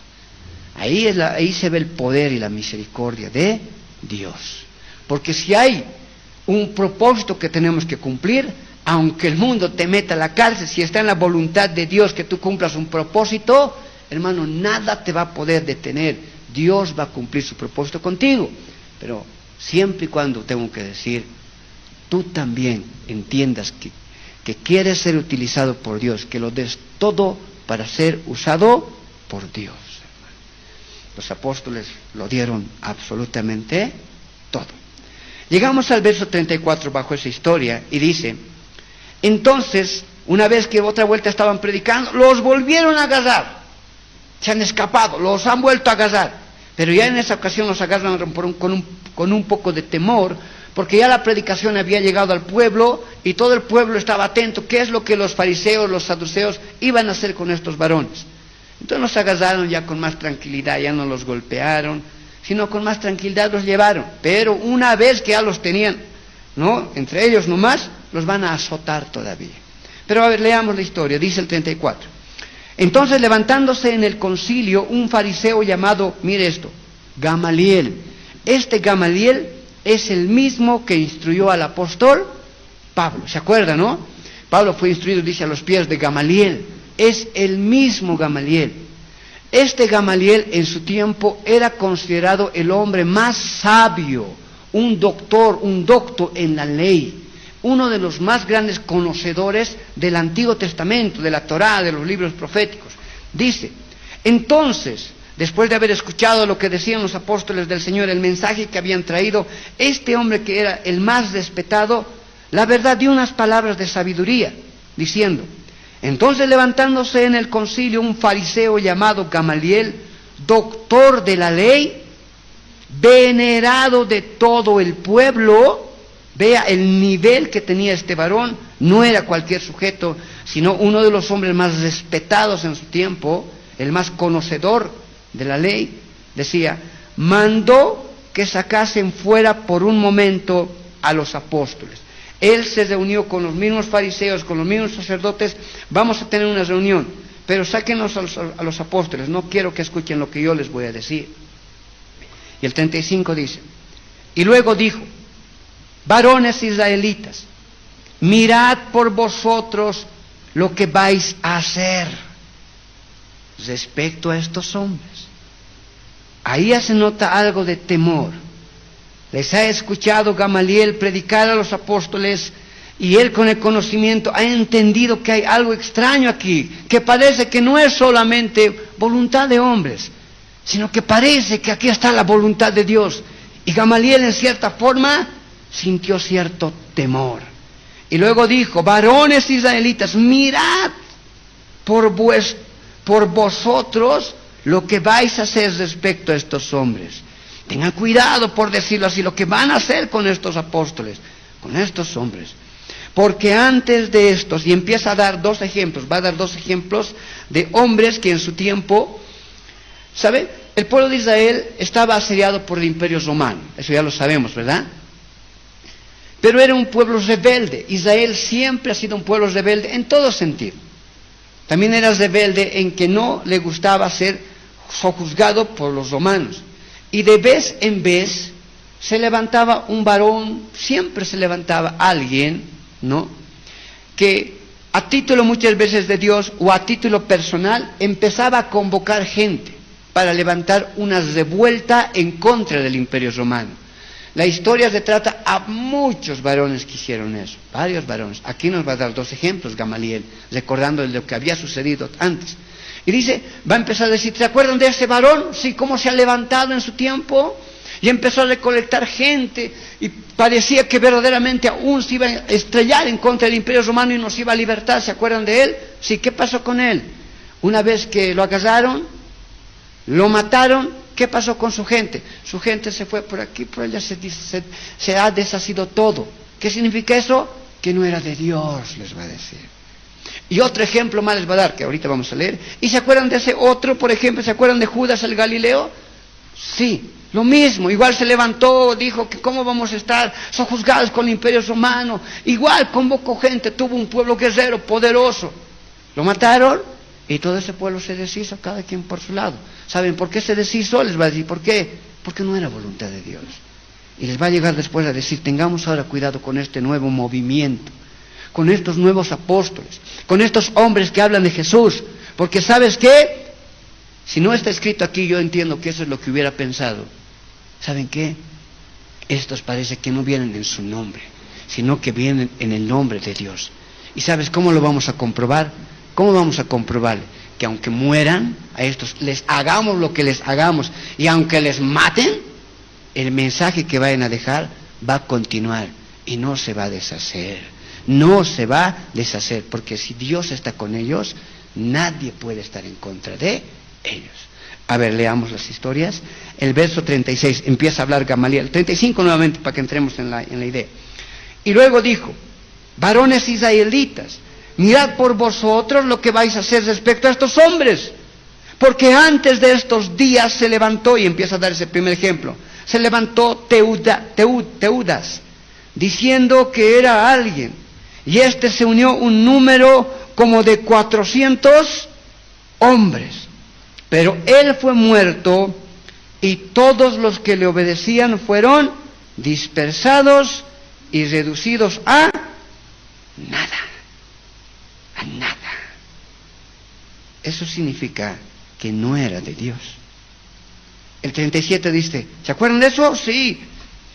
Ahí se ve el poder y la misericordia de Dios. Porque si hay un propósito que tenemos que cumplir, aunque el mundo te meta a la cárcel, si está en la voluntad de Dios que tú cumplas un propósito, hermano, nada te va a poder detener. Dios va a cumplir su propósito contigo. Pero siempre y cuando, tengo que decir, tú también entiendas que quieres ser utilizado por Dios, que lo des todo para ser usado por Dios. Los apóstoles lo dieron absolutamente todo. Llegamos al verso 34 bajo esa historia y dice, entonces, una vez que otra vuelta estaban predicando, los volvieron a agarrar. Se han escapado, los han vuelto a agarrar. Pero ya en esa ocasión los agarran con un poco de temor, porque ya la predicación había llegado al pueblo y todo el pueblo estaba atento. ¿Qué es lo que los fariseos, los saduceos iban a hacer con estos varones? Entonces los agarraron ya con más tranquilidad, ya no los golpearon, sino con más tranquilidad los llevaron. Pero una vez que ya los tenían, ¿no?, entre ellos nomás, los van a azotar todavía. Pero a ver, leamos la historia, dice el 34. Entonces, levantándose en el concilio un fariseo llamado, mire esto, Gamaliel. Este Gamaliel es el mismo que instruyó al apóstol Pablo. ¿Se acuerda, no? Pablo fue instruido, dice, a los pies de Gamaliel. Es el mismo Gamaliel. Este Gamaliel en su tiempo era considerado el hombre más sabio, un docto en la ley, uno de los más grandes conocedores del Antiguo Testamento, de la Torá, de los libros proféticos. Dice, entonces, después de haber escuchado lo que decían los apóstoles del Señor, el mensaje que habían traído, este hombre que era el más respetado, la verdad dio unas palabras de sabiduría, diciendo, entonces levantándose en el concilio un fariseo llamado Gamaliel, doctor de la ley, venerado de todo el pueblo, vea el nivel que tenía este varón, no era cualquier sujeto, sino uno de los hombres más respetados en su tiempo, el más conocedor de la ley, decía, mandó que sacasen fuera por un momento a los apóstoles. Él se reunió con los mismos fariseos, con los mismos sacerdotes, vamos a tener una reunión, pero sáquenos a los apóstoles, no quiero que escuchen lo que yo les voy a decir. Y el 35 dice, y luego dijo, varones israelitas, mirad por vosotros lo que vais a hacer respecto a estos hombres. Ahí ya se nota algo de temor. Les ha escuchado Gamaliel predicar a los apóstoles y él con el conocimiento ha entendido que hay algo extraño aquí, que parece que no es solamente voluntad de hombres, sino que parece que aquí está la voluntad de Dios. Y Gamaliel en cierta forma sintió cierto temor. Y luego dijo, varones israelitas, mirad por vosotros lo que vais a hacer respecto a estos hombres. Tengan cuidado, por decirlo así, lo que van a hacer con estos apóstoles, con estos hombres. Porque antes de estos, y empieza a dar dos ejemplos, va a dar dos ejemplos de hombres que en su tiempo, ¿sabe? El pueblo de Israel estaba asediado por el Imperio Romano, eso ya lo sabemos, ¿verdad? Pero era un pueblo rebelde. Israel siempre ha sido un pueblo rebelde en todo sentido. También era rebelde en que no le gustaba ser sojuzgado por los romanos. Y de vez en vez se levantaba un varón, siempre se levantaba alguien, ¿no? Que a título muchas veces de Dios o a título personal empezaba a convocar gente para levantar una revuelta en contra del Imperio Romano. La historia retrata a muchos varones que hicieron eso, varios varones. Aquí nos va a dar dos ejemplos Gamaliel, recordando lo que había sucedido antes. Y dice, va a empezar a decir, ¿se acuerdan de ese varón? Sí, cómo se ha levantado en su tiempo. Y empezó a recolectar gente y parecía que verdaderamente aún se iba a estrellar en contra del Imperio Romano y nos iba a libertar. ¿Se acuerdan de él? Sí, ¿qué pasó con él? Una vez que lo agarraron, lo mataron, ¿qué pasó con su gente? Su gente se fue por aquí, por allá, se ha deshacido todo. ¿Qué significa eso? Que no era de Dios, les va a decir. Y otro ejemplo más les va a dar, que ahorita vamos a leer. ¿Y se acuerdan de ese otro, por ejemplo? ¿Se acuerdan de Judas el Galileo? Sí, lo mismo. Igual se levantó, dijo que cómo vamos a estar sojuzgados con el Imperio Romano. Igual convocó gente, tuvo un pueblo guerrero, poderoso. Lo mataron y todo ese pueblo se deshizo, cada quien por su lado. ¿Saben por qué se deshizo? Les va a decir, ¿por qué? Porque no era voluntad de Dios. Y les va a llegar después a decir, tengamos ahora cuidado con este nuevo movimiento, con estos nuevos apóstoles, con estos hombres que hablan de Jesús, porque ¿sabes qué? Si no está escrito aquí, yo entiendo que eso es lo que hubiera pensado. ¿Saben qué? Estos parece que no vienen en su nombre, sino que vienen en el nombre de Dios. ¿Y sabes cómo lo vamos a comprobar? ¿Cómo vamos a comprobar? Que aunque mueran a estos, les hagamos lo que les hagamos, y aunque les maten, el mensaje que vayan a dejar va a continuar y no se va a deshacer. No se va a deshacer, porque si Dios está con ellos, nadie puede estar en contra de ellos. A ver, leamos las historias. El verso 36 empieza a hablar Gamaliel. 35 nuevamente para que entremos en la idea. Y luego dijo, varones israelitas, mirad por vosotros lo que vais a hacer respecto a estos hombres, porque antes de estos días se levantó, y empieza a dar ese primer ejemplo, se levantó Teudas, diciendo que era alguien, y se unió un número como de 400 hombres, pero él fue muerto, y todos los que le obedecían fueron dispersados y reducidos a nada. A nada. Eso significa que no era de Dios. El 37 dice, ¿se acuerdan de eso? Sí.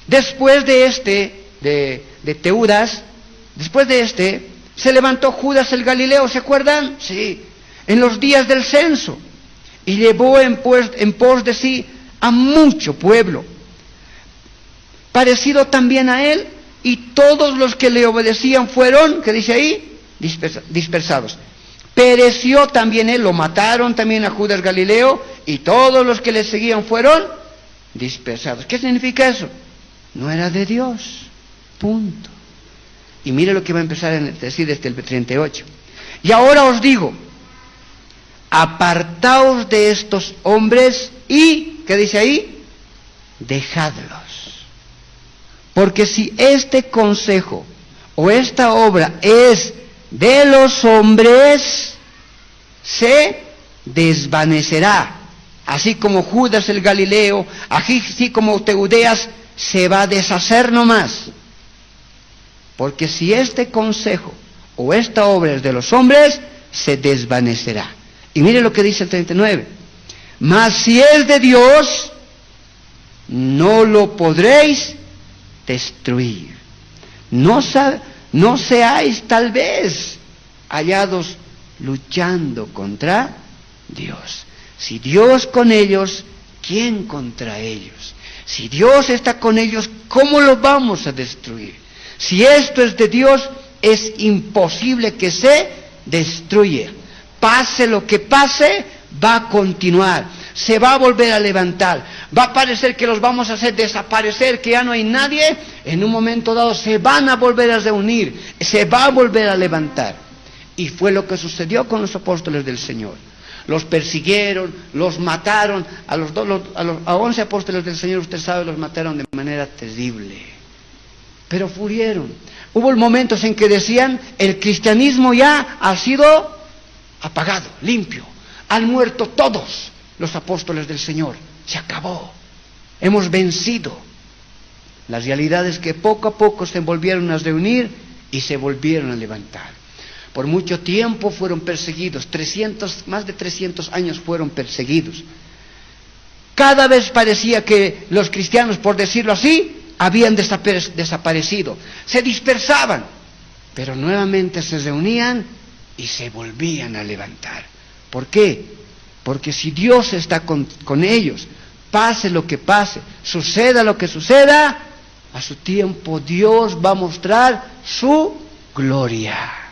Después de Teudas, después de se levantó Judas el Galileo, ¿se acuerdan? Sí. En los días del censo, y llevó en pos de sí a mucho pueblo, parecido también a él, y todos los que le obedecían fueron, ¿qué dice ahí? Dispersados. Pereció también él, lo mataron también a Judas Galileo, y todos los que le seguían fueron dispersados. ¿Qué significa eso? No era de Dios, punto. Y mire lo que va a empezar a decir desde el 38. Y ahora os digo, apartaos de estos hombres y, ¿qué dice ahí? Dejadlos. Porque si este consejo o esta obra es de los hombres, se desvanecerá, así como Judas el Galileo, así como Teudas, se va a deshacer nomás. Porque si este consejo o esta obra es de los hombres, se desvanecerá. Y mire lo que dice el 39. Mas si es de Dios, no lo podréis destruir. No seáis tal vez hallados luchando contra Dios. Si Dios con ellos, ¿quién contra ellos? Si Dios está con ellos, ¿cómo lo vamos a destruir? Si esto es de Dios, es imposible que se destruya. Pase lo que pase, va a continuar. Se va a volver a levantar. Va a parecer que los vamos a hacer desaparecer, que ya no hay nadie. En un momento dado se van a volver a reunir, se va a volver a levantar. Y fue lo que sucedió con los apóstoles del Señor. Los persiguieron, los mataron. A 11 apóstoles del Señor, usted sabe, los mataron de manera terrible. Pero murieron. Hubo momentos en que decían, el cristianismo ya ha sido apagado, limpio. Han muerto todos los apóstoles del Señor. Se acabó. Hemos vencido. La realidad es que poco a poco se volvieron a reunir y se volvieron a levantar. Por mucho tiempo fueron perseguidos. Más de 300 años fueron perseguidos. Cada vez parecía que los cristianos, por decirlo así, habían desaparecido. Se dispersaban. Pero nuevamente se reunían y se volvían a levantar. ¿Por qué? Porque si Dios está con ellos, pase lo que pase, suceda lo que suceda, a su tiempo Dios va a mostrar su gloria.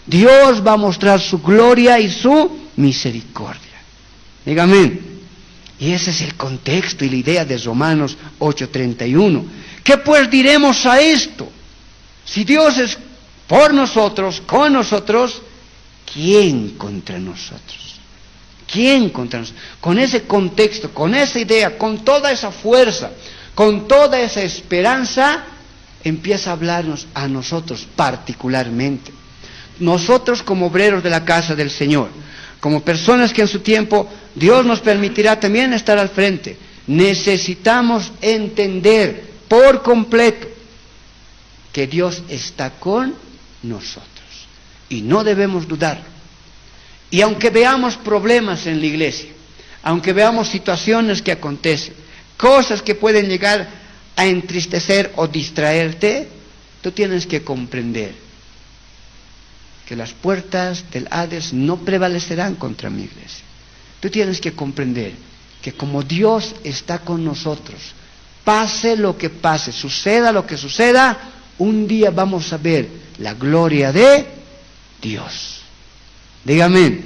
Dios va a mostrar su gloria y su misericordia. Dígame. Y ese es el contexto y la idea de Romanos 8:31. ¿Qué pues diremos a esto? Si Dios es por nosotros, con nosotros, ¿quién contra nosotros? ¿Quién contra nosotros? Con ese contexto, con esa idea, con toda esa fuerza, con toda esa esperanza, empieza a hablarnos a nosotros particularmente. Nosotros como obreros de la casa del Señor, como personas que en su tiempo Dios nos permitirá también estar al frente, necesitamos entender por completo que Dios está con nosotros y no debemos dudar. Y aunque veamos problemas en la iglesia, aunque veamos situaciones que acontecen, cosas que pueden llegar a entristecer o distraerte, tú tienes que comprender que las puertas del Hades no prevalecerán contra mi iglesia. Tú tienes que comprender que como Dios está con nosotros, pase lo que pase, suceda lo que suceda, un día vamos a ver la gloria de Dios. Dígame,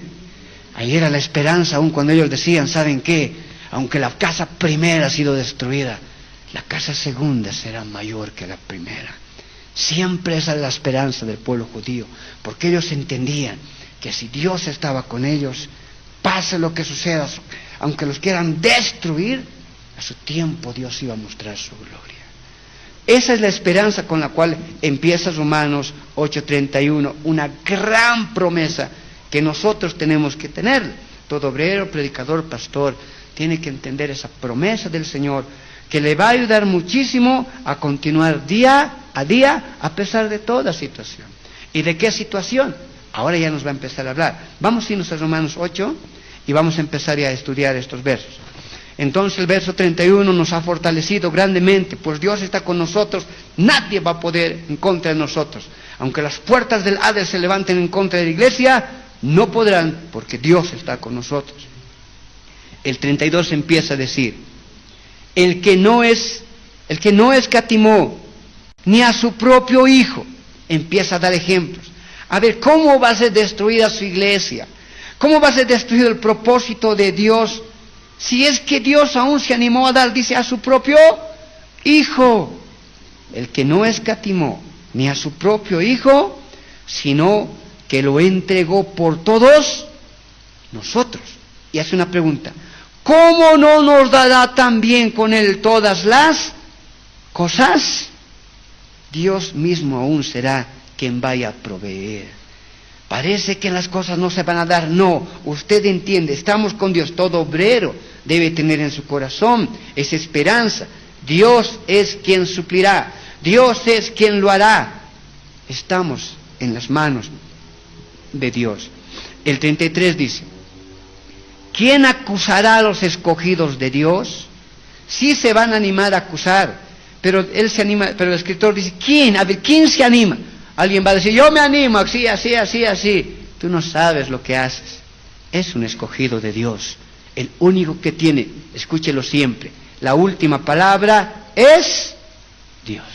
ahí era la esperanza aún cuando ellos decían, ¿saben qué? Aunque la casa primera ha sido destruida, la casa segunda será mayor que la primera. Siempre esa es la esperanza del pueblo judío, porque ellos entendían que si Dios estaba con ellos, pase lo que suceda, aunque los quieran destruir, a su tiempo Dios iba a mostrar su gloria. Esa es la esperanza con la cual empieza Romanos 8:31, una gran promesa que nosotros tenemos que tener. Todo obrero, predicador, pastor, tiene que entender esa promesa del Señor, que le va a ayudar muchísimo a continuar día a día, a pesar de toda situación. ¿Y de qué situación? Ahora ya nos va a empezar a hablar. Vamos a irnos a Romanos 8 y vamos a empezar ya a estudiar estos versos. Entonces el verso 31 nos ha fortalecido grandemente, pues Dios está con nosotros, nadie va a poder en contra de nosotros. Aunque las puertas del Hades se levanten en contra de la iglesia, no podrán, porque Dios está con nosotros. El 32 empieza a decir, el que no escatimó ni a su propio Hijo, empieza a dar ejemplos. A ver, ¿cómo va a ser destruida su iglesia? ¿Cómo va a ser destruido el propósito de Dios? Si es que Dios aún se animó a dar, dice, a su propio Hijo. El que no escatimó ni a su propio Hijo, sino que lo entregó por todos nosotros. Y hace una pregunta, ¿cómo no nos dará también con Él todas las cosas? Dios mismo aún será quien vaya a proveer. Parece que las cosas no se van a dar. No, usted entiende, estamos con Dios. Todo obrero debe tener en su corazón esa esperanza. Dios es quien suplirá. Dios es quien lo hará. Estamos en las manos de Dios. El 33 dice, ¿quién acusará a los escogidos de Dios? Sí se van a animar a acusar, pero él se anima, pero el escritor dice, ¿quién? A ver, ¿quién se anima? Alguien va a decir, yo me animo, así, así, así, así. Tú no sabes lo que haces. Es un escogido de Dios. El único que tiene, escúchelo siempre, la última palabra es Dios.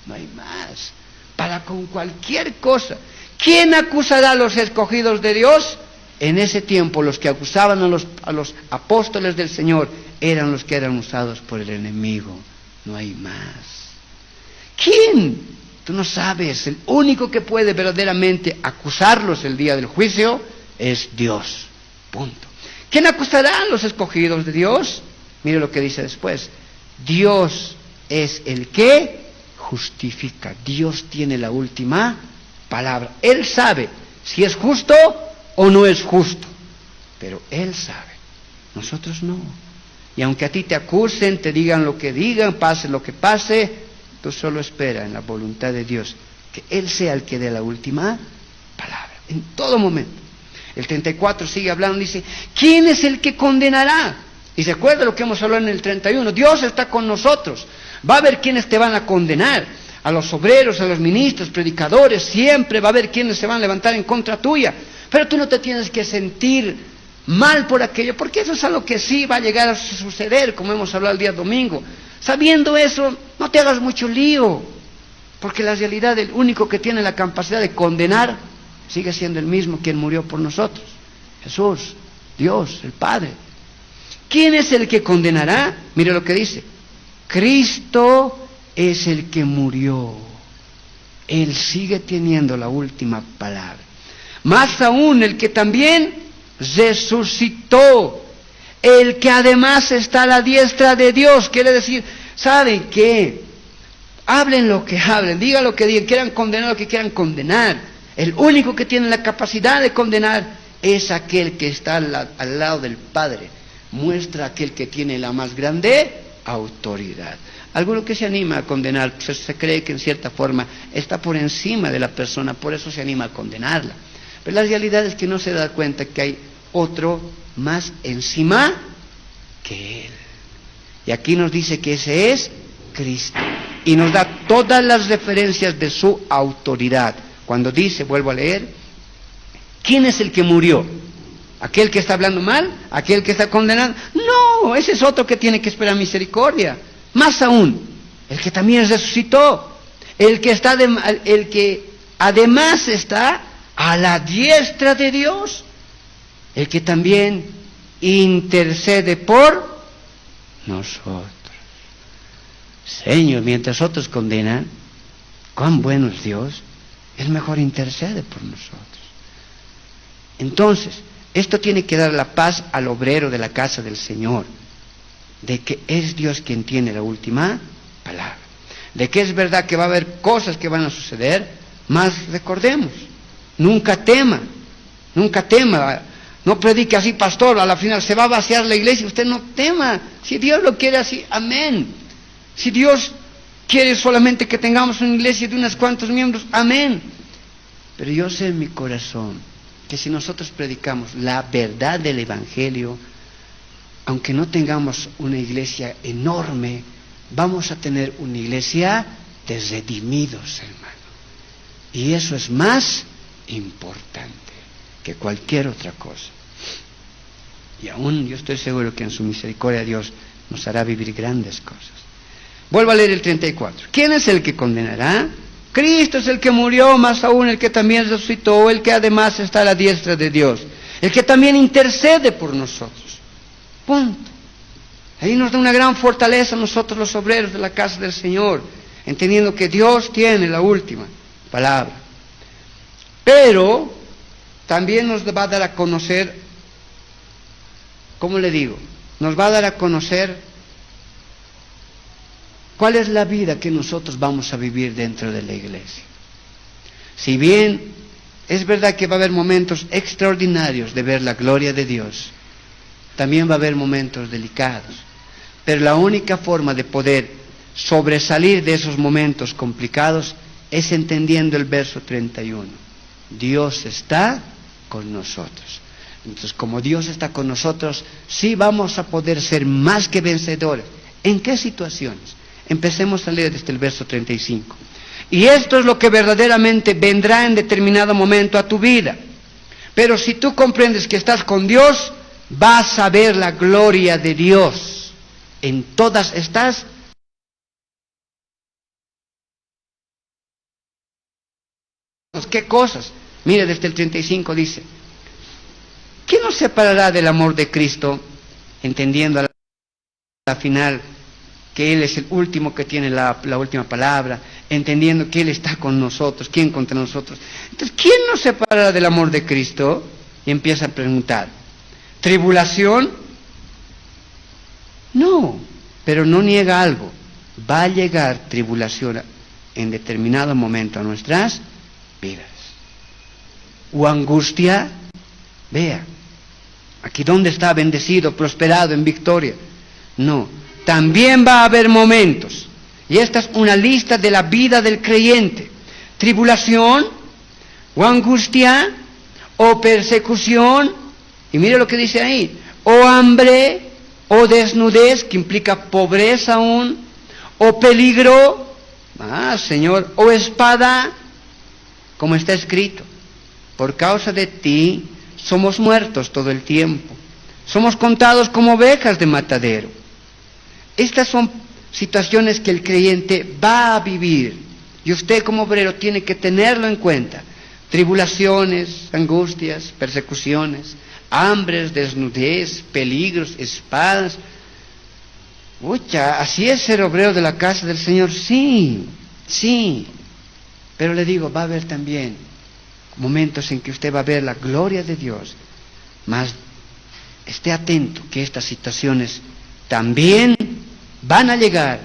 No hay más. Para con cualquier cosa. ¿Quién acusará a los escogidos de Dios? En ese tiempo los que acusaban a los apóstoles del Señor eran los que eran usados por el enemigo. No hay más. ¿Quién? Tú no sabes. El único que puede verdaderamente acusarlos el día del juicio es Dios. Punto. ¿Quién acusará a los escogidos de Dios? Mire lo que dice después. Dios es el que justifica. Dios tiene la última palabra. Él sabe si es justo o no es justo. Pero Él sabe. Nosotros no. Y aunque a ti te acusen, te digan lo que digan, pase lo que pase, tú solo espera en la voluntad de Dios que Él sea el que dé la última palabra. En todo momento. El 34 sigue hablando, dice, ¿quién es el que condenará? Y se acuerda lo que hemos hablado en el 31. Dios está con nosotros. Va a haber quienes te van a condenar. A los obreros, a los ministros, predicadores, siempre va a haber quienes se van a levantar en contra tuya. Pero tú no te tienes que sentir mal por aquello, porque eso es algo que sí va a llegar a suceder, como hemos hablado el día domingo. Sabiendo eso, no te hagas mucho lío, porque la realidad, el único que tiene la capacidad de condenar, sigue siendo el mismo quien murió por nosotros. Jesús, Dios, el Padre. ¿Quién es el que condenará? Mire lo que dice. Cristo es el que murió. Él sigue teniendo la última palabra. Más aún, el que también resucitó, el que además está a la diestra de Dios. Quiere decir, ¿saben qué? Hablen lo que hablen, digan lo que digan, quieran condenar lo que quieran condenar. El único que tiene la capacidad de condenar es aquel que está al lado del Padre. Muestra aquel que tiene la más grande autoridad. Alguno que se anima a condenar, pues se cree que en cierta forma está por encima de la persona, por eso se anima a condenarla. Pero la realidad es que no se da cuenta que hay otro más encima que Él. Y aquí nos dice que ese es Cristo. Y nos da todas las referencias de su autoridad. Cuando dice, vuelvo a leer, ¿quién es el que murió? ¿Aquel que está hablando mal? ¿Aquel que está condenando? No, ese es otro que tiene que esperar misericordia. Más aún, el que también resucitó, el que además está a la diestra de Dios, el que también intercede por nosotros. Señor, mientras otros condenan, cuán bueno es Dios, Él mejor intercede por nosotros. Entonces, esto tiene que dar la paz al obrero de la casa del Señor, de que es Dios quien tiene la última palabra, de que es verdad que va a haber cosas que van a suceder, mas recordemos, nunca tema, no predique así, pastor, a la final se va a vaciar la iglesia, usted no tema, si Dios lo quiere así, amén. Si Dios quiere solamente que tengamos una iglesia de unos cuantos miembros, amén. Pero yo sé en mi corazón que si nosotros predicamos la verdad del Evangelio, aunque no tengamos una iglesia enorme, vamos a tener una iglesia de redimidos, hermano. Y eso es más importante que cualquier otra cosa. Y aún yo estoy seguro que en su misericordia Dios nos hará vivir grandes cosas. Vuelvo a leer el 34. ¿Quién es el que condenará? Cristo es el que murió, más aún el que también resucitó, el que además está a la diestra de Dios, el que también intercede por nosotros. Punto. Ahí nos da una gran fortaleza a nosotros los obreros de la casa del Señor, entendiendo que Dios tiene la última palabra. Pero también nos va a dar a conocer, ¿cómo le digo? Nos va a dar a conocer cuál es la vida que nosotros vamos a vivir dentro de la iglesia. Si bien es verdad que va a haber momentos extraordinarios de ver la gloria de Dios, también va a haber momentos delicados. Pero la única forma de poder sobresalir de esos momentos complicados es entendiendo el verso 31. Dios está con nosotros. Entonces, como Dios está con nosotros, sí vamos a poder ser más que vencedores. ¿En qué situaciones? Empecemos a leer desde el verso 35. Y esto es lo que verdaderamente vendrá en determinado momento a tu vida. Pero si tú comprendes que estás con Dios, vas a ver la gloria de Dios en todas estas. ¿Qué cosas? Mire, desde el 35 dice, ¿quién nos separará del amor de Cristo? Entendiendo a la la final, que Él es el último que tiene la última palabra, entendiendo que Él está con nosotros, ¿quién contra nosotros? Entonces, ¿quién nos separará del amor de Cristo? Y empieza a preguntar, ¿tribulación? No, pero no niega algo, va a llegar tribulación en determinado momento a nuestras vidas. ¿O angustia? Vea, aquí donde está bendecido, prosperado, en victoria. No, también va a haber momentos, y esta es una lista de la vida del creyente: tribulación, o angustia, o persecución, y mire lo que dice ahí, o hambre, o desnudez, que implica pobreza aún, o peligro, Señor, o espada, como está escrito, por causa de ti somos muertos todo el tiempo, somos contados como ovejas de matadero. Estas son situaciones que el creyente va a vivir, y usted como obrero tiene que tenerlo en cuenta: tribulaciones, angustias, persecuciones, hambres, desnudez, peligros, espadas. Así es ser obrero de la casa del Señor, sí, pero le digo, va a haber también momentos en que usted va a ver la gloria de Dios, mas esté atento que estas situaciones también van a llegar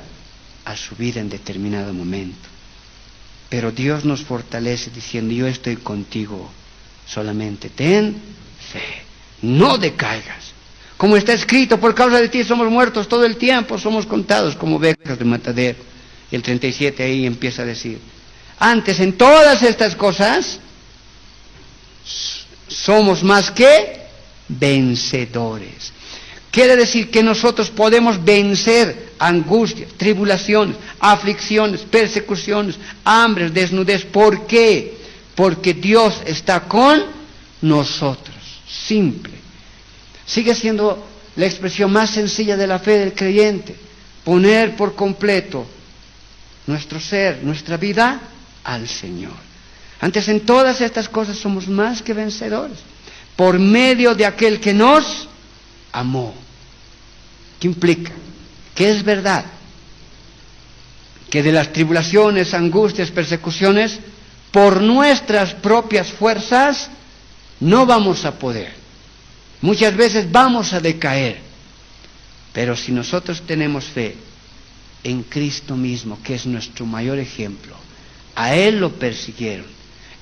a su vida en determinado momento. Pero Dios nos fortalece diciendo: yo estoy contigo, solamente ten fe, no decaigas. Como está escrito, por causa de ti somos muertos todo el tiempo, somos contados como ovejas de matadero. Y el 37 ahí empieza a decir: antes en todas estas cosas somos más que vencedores. Quiere decir que nosotros podemos vencer angustias, tribulaciones, aflicciones, persecuciones, hambres, desnudez. ¿Por qué? Porque Dios está con nosotros. Simple. Sigue siendo la expresión más sencilla de la fe del creyente: poner por completo nuestro ser, nuestra vida al Señor. Antes en todas estas cosas somos más que vencedores, por medio de aquel que nos amó. ¿Qué implica? Que es verdad que de las tribulaciones, angustias, persecuciones, por nuestras propias fuerzas no vamos a poder. Muchas veces vamos a decaer, pero si nosotros tenemos fe en Cristo mismo, que es nuestro mayor ejemplo, a Él lo persiguieron,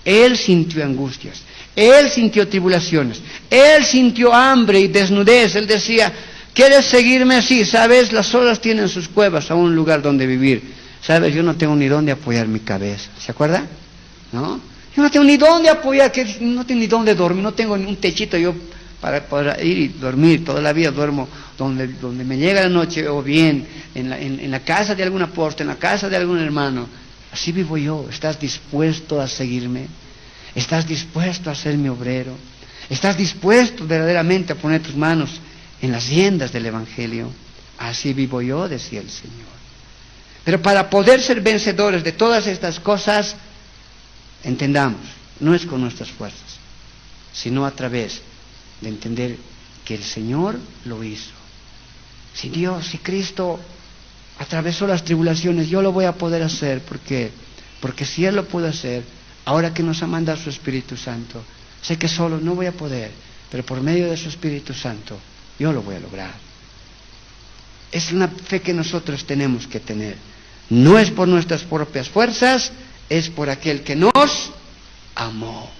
Él sintió angustias, Él sintió tribulaciones, Él sintió hambre y desnudez. Él decía: ¿quieres seguirme así? ¿Sabes? Las olas tienen sus cuevas, a un lugar donde vivir. ¿Sabes? Yo no tengo ni dónde apoyar mi cabeza. ¿Se acuerda? ¿No? Yo no tengo ni dónde apoyar, no tengo ni dónde dormir, no tengo ni un techito yo para ir y dormir. Toda la vida duermo donde me llega la noche, o bien en la casa de algún apóstol, en la casa de algún hermano. Así vivo yo. ¿Estás dispuesto a seguirme? ¿Estás dispuesto a ser mi obrero? ¿Estás dispuesto verdaderamente a poner tus manos en las riendas del Evangelio? Así vivo yo, decía el Señor. Pero para poder ser vencedores de todas estas cosas, entendamos, no es con nuestras fuerzas, sino a través de entender que el Señor lo hizo. Si Dios, si Cristo atravesó las tribulaciones, yo lo voy a poder hacer. ¿Por qué? Porque si Él lo pudo hacer, ahora que nos ha mandado su Espíritu Santo, sé que solo no voy a poder, pero por medio de su Espíritu Santo yo lo voy a lograr. Es una fe que nosotros tenemos que tener. No es por nuestras propias fuerzas, es por aquel que nos amó.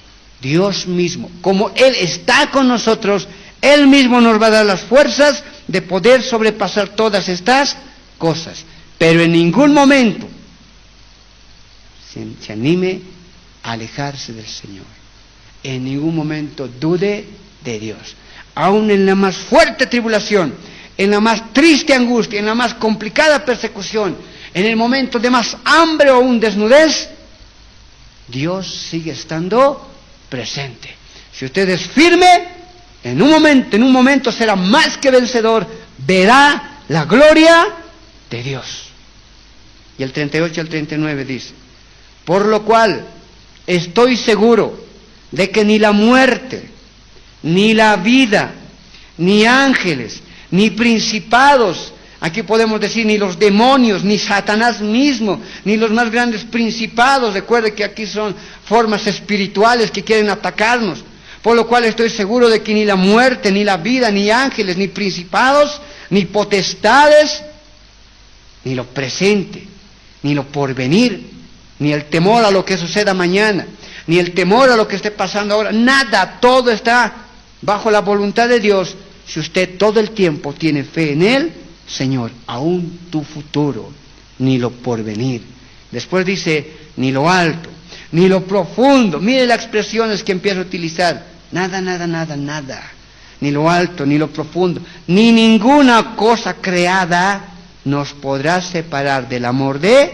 Dios mismo, como Él está con nosotros, Él mismo nos va a dar las fuerzas de poder sobrepasar todas estas cosas. Pero en ningún momento se anime a alejarse del Señor. En ningún momento dude de Dios. Aún en la más fuerte tribulación, en la más triste angustia, en la más complicada persecución, en el momento de más hambre o un desnudez, Dios sigue estando presente. Si usted es firme, en un momento será más que vencedor, verá la gloria de Dios. Y el 38 al 39 dice: por lo cual estoy seguro de que ni la muerte, ni la vida, ni ángeles, ni principados, Aquí podemos decir ni los demonios, ni Satanás mismo, ni los más grandes principados. Recuerde que aquí son formas espirituales que quieren atacarnos. Por lo cual estoy seguro de que ni la muerte, ni la vida, ni ángeles, ni principados, ni potestades, ni lo presente, ni lo porvenir, ni el temor a lo que suceda mañana, ni el temor a lo que esté pasando ahora, nada, todo está bajo la voluntad de Dios. Si usted todo el tiempo tiene fe en Él, Señor, aún tu futuro, ni lo porvenir. Después dice, ni lo alto, ni lo profundo. Mire las expresiones que empieza a utilizar. Nada, nada, nada, nada. Ni lo alto, ni lo profundo, ni ninguna cosa creada nos podrá separar del amor de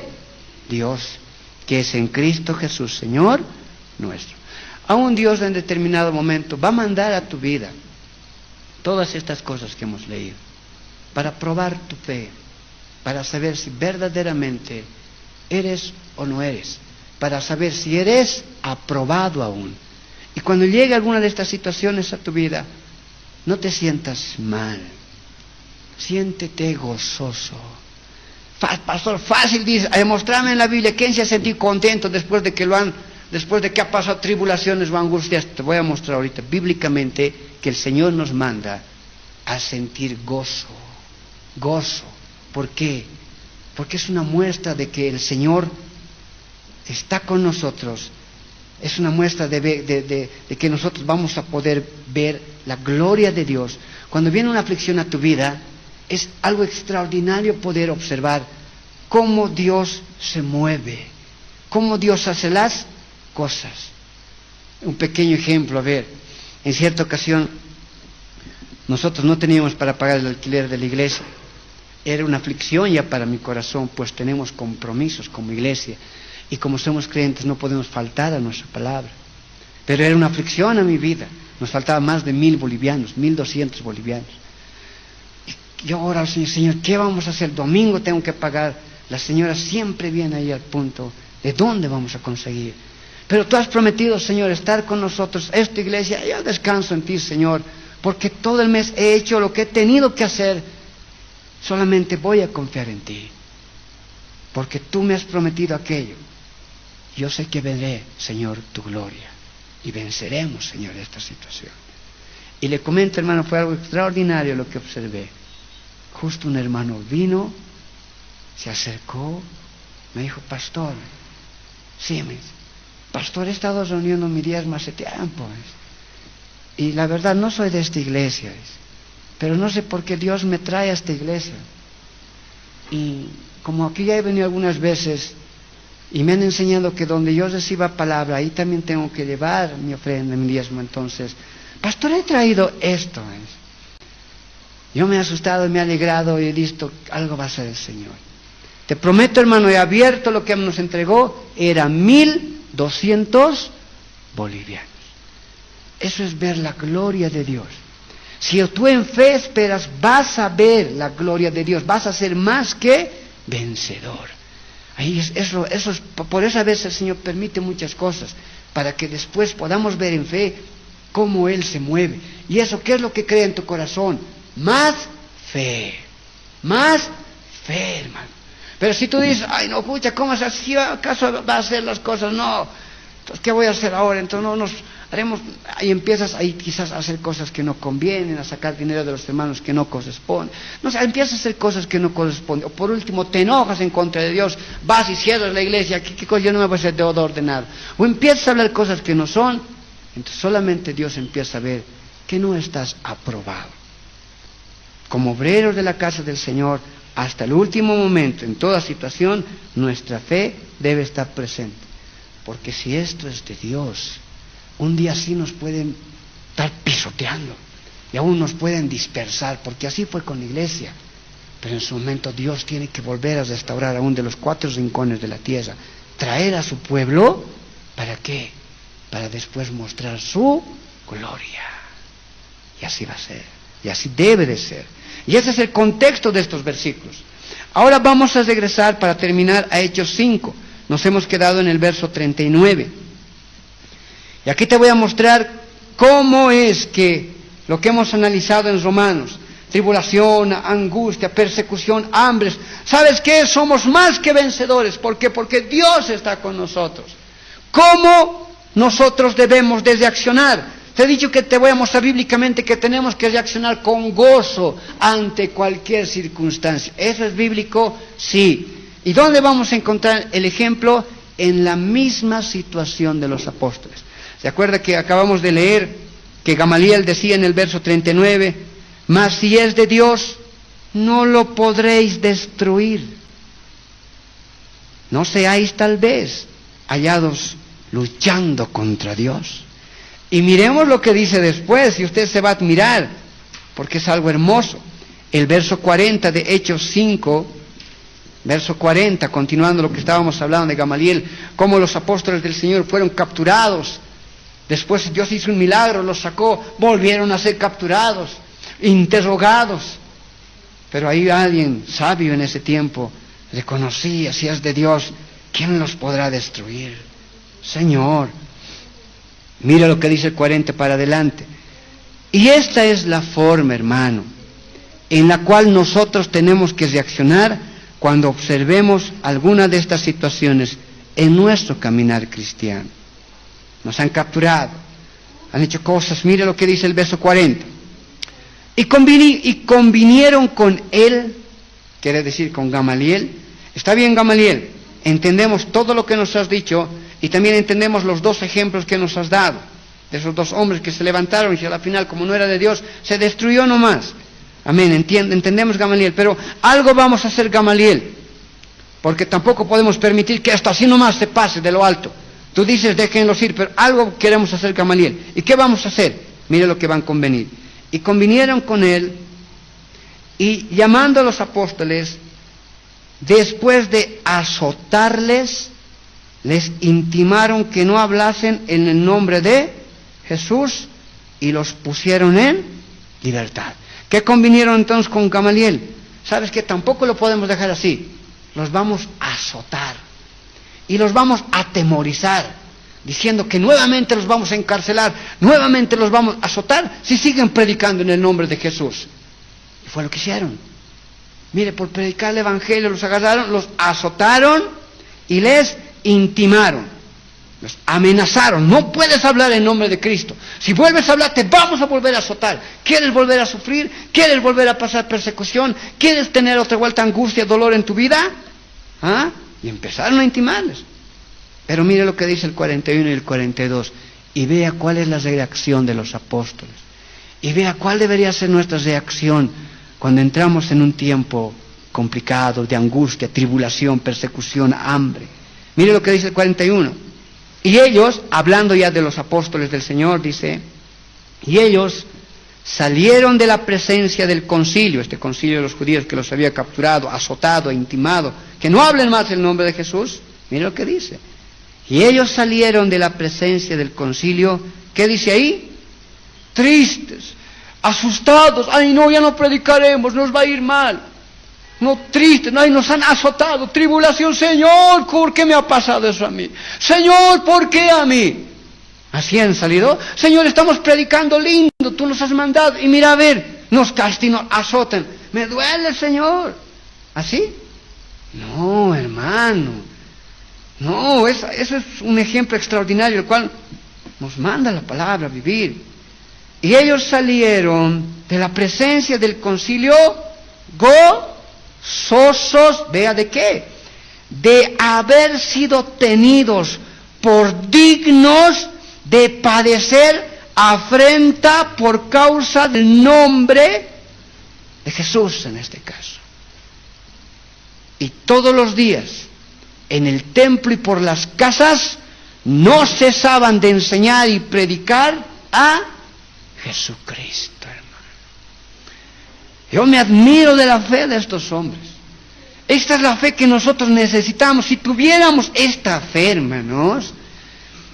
Dios, que es en Cristo Jesús, Señor nuestro. Aún Dios en determinado momento va a mandar a tu vida todas estas cosas que hemos leído, para probar tu fe, para saber si verdaderamente eres o no eres, para saber si eres aprobado aún. Y cuando llegue alguna de estas situaciones a tu vida, no te sientas mal, siéntete gozoso. Pastor, fácil dice, demostrame en la Biblia quién se ha sentido contento después de que ha pasado tribulaciones o angustias. Te voy a mostrar ahorita bíblicamente que el Señor nos manda a sentir gozo. Gozo. ¿Por qué? Porque es una muestra de que el Señor está con nosotros. Es una muestra de que nosotros vamos a poder ver la gloria de Dios. Cuando viene una aflicción a tu vida, es algo extraordinario poder observar cómo Dios se mueve, cómo Dios hace las cosas. Un pequeño ejemplo, a ver, en cierta ocasión nosotros no teníamos para pagar el alquiler de la iglesia. Era una aflicción ya para mi corazón, pues tenemos compromisos como iglesia y como somos creyentes no podemos faltar a nuestra palabra. Pero era una aflicción a mi vida. Nos faltaban más de 1,000 bolivianos, 1,200 bolivianos. Y yo oro al Señor, Señor, ¿qué vamos a hacer? Domingo tengo que pagar. La señora siempre viene ahí al punto, ¿de dónde vamos a conseguir? Pero tú has prometido, Señor, estar con nosotros, esta iglesia, yo descanso en ti, Señor, porque todo el mes he hecho lo que he tenido que hacer, solamente voy a confiar en ti, porque tú me has prometido aquello. Yo sé que veré, Señor, tu gloria, y venceremos, Señor, esta situación. Y le comento, hermano, fue algo extraordinario lo que observé. Justo un hermano vino, se acercó, me dijo, pastor, sí, me dice, pastor, he estado reuniendo mi diezmo hace tiempo, y la verdad no soy de esta iglesia, pero no sé por qué Dios me trae a esta iglesia. Y como aquí ya he venido algunas veces, y me han enseñado que donde yo reciba palabra, ahí también tengo que llevar mi ofrenda, mi diezmo. Entonces, pastor, he traído esto. Yo me he asustado, me he alegrado y he visto, algo va a ser el Señor. Te prometo, hermano, he abierto lo que nos entregó, era 1,200 bolivianos. Eso es ver la gloria de Dios. Si tú en fe esperas, vas a ver la gloria de Dios, vas a ser más que vencedor. Ahí eso es, por eso a veces el Señor permite muchas cosas, para que después podamos ver en fe cómo Él se mueve. Y eso, ¿qué es lo que crea en tu corazón? Más fe, hermano. Pero si tú dices, ay no, pucha, ¿cómo es así? ¿Acaso va a hacer las cosas? No, entonces, ¿qué voy a hacer ahora? Entonces no nos haremos, ahí empiezas ahí quizás a hacer cosas que no convienen, a sacar dinero de los hermanos que no corresponden. No sé, empiezas a hacer cosas que no corresponden. O por último, te enojas en contra de Dios, vas y cierras la iglesia, ¿qué cosa? Yo no me voy a hacer deudor de nada. O empiezas a hablar cosas que no son, entonces solamente Dios empieza a ver que no estás aprobado. Como obreros de la casa del Señor, hasta el último momento, en toda situación, nuestra fe debe estar presente. Porque si esto es de Dios, un día sí nos pueden estar pisoteando y aún nos pueden dispersar, porque así fue con la iglesia. Pero en su momento Dios tiene que volver a restaurar aún de los 4 rincones de la tierra, traer a su pueblo, ¿para qué? Para después mostrar su gloria. Y así va a ser, y así debe de ser. Y ese es el contexto de estos versículos. Ahora vamos a regresar para terminar a Hechos 5. Nos hemos quedado en el verso 39. Y aquí te voy a mostrar cómo es que lo que hemos analizado en Romanos tribulación, angustia, persecución, hambres. ¿Sabes qué? Somos más que vencedores. ¿Por qué? Porque Dios está con nosotros. ¿Cómo nosotros debemos de reaccionar? Te he dicho que te voy a mostrar bíblicamente que tenemos que reaccionar con gozo ante cualquier circunstancia. ¿Eso es bíblico? Sí. ¿Y dónde vamos a encontrar el ejemplo? En la misma situación de los apóstoles. ¿Se acuerda que acabamos de leer que Gamaliel decía en el verso 39, mas si es de Dios, no lo podréis destruir? No seáis tal vez hallados luchando contra Dios. Y miremos lo que dice después, y usted se va a admirar, porque es algo hermoso. El verso 40 de Hechos 5, verso 40, continuando lo que estábamos hablando de Gamaliel, cómo los apóstoles del Señor fueron capturados. Después Dios hizo un milagro, los sacó, volvieron a ser capturados, interrogados. Pero ahí alguien sabio en ese tiempo reconocía, si es de Dios, ¿quién los podrá destruir? Señor. Mira lo que dice el 40 para adelante. Y esta es la forma, hermano, en la cual nosotros tenemos que reaccionar cuando observemos alguna de estas situaciones en nuestro caminar cristiano. Nos han capturado, han hecho cosas. Mire lo que dice el verso 40. Y convinieron con él, quiere decir con Gamaliel. Está bien, Gamaliel, entendemos todo lo que nos has dicho y también entendemos los dos ejemplos que nos has dado, de esos dos hombres que se levantaron y a la final, como no era de Dios, se destruyó nomás. Amén, entendemos, Gamaliel, pero algo vamos a hacer, Gamaliel, porque tampoco podemos permitir que hasta así nomás se pase de lo alto. Tú dices, déjenlos ir, pero algo queremos hacer, Gamaliel. ¿Y qué vamos a hacer? Mire lo que van a convenir. Y convinieron con él, y llamando a los apóstoles, después de azotarles, les intimaron que no hablasen en el nombre de Jesús, y los pusieron en libertad. ¿Qué convinieron entonces con Gamaliel? ¿Sabes que tampoco lo podemos dejar así? Los vamos a azotar y los vamos a atemorizar, diciendo que nuevamente los vamos a encarcelar, nuevamente los vamos a azotar si siguen predicando en el nombre de Jesús. Y fue lo que hicieron. Mire, por predicar el evangelio los agarraron, los azotaron y les intimaron, los amenazaron. No puedes hablar en nombre de Cristo. Si vuelves a hablar, te vamos a volver a azotar. ¿Quieres volver a sufrir? ¿Quieres volver a pasar persecución? ¿Quieres tener otra vuelta angustia, dolor en tu vida? ¿Ah? Y empezaron a intimarles. Pero mire lo que dice el 41 y el 42. Y vea cuál es la reacción de los apóstoles. Y vea cuál debería ser nuestra reacción cuando entramos en un tiempo complicado de angustia, tribulación, persecución, hambre. Mire lo que dice el 41. Y ellos, hablando ya de los apóstoles del Señor, dice, y ellos salieron de la presencia del concilio, este concilio de los judíos que los había capturado, azotado e intimado, que no hablen más el nombre de Jesús. Mire lo que dice. Y ellos salieron de la presencia del concilio, ¿qué dice ahí? Tristes, asustados. Ay, no, ya no predicaremos, nos va a ir mal. No, tristes, no, nos han azotado, tribulación. Señor, ¿por qué me ha pasado eso a mí? Señor, ¿por qué a mí? Así han salido. Señor, estamos predicando lindo, tú nos has mandado, y mira a ver, nos castigan, nos azotan. Me duele, Señor. ¿Así? No, hermano. No, eso es un ejemplo extraordinario, el cual nos manda la palabra a vivir. Y ellos salieron de la presencia del concilio gozosos, vea de qué, de haber sido tenidos por dignos de padecer afrenta por causa del nombre de Jesús en este caso. Y todos los días en el templo y por las casas no cesaban de enseñar y predicar a Jesucristo, hermano. Yo me admiro de la fe de estos hombres. Esta es la fe que nosotros necesitamos. Si tuviéramos esta fe, hermanos,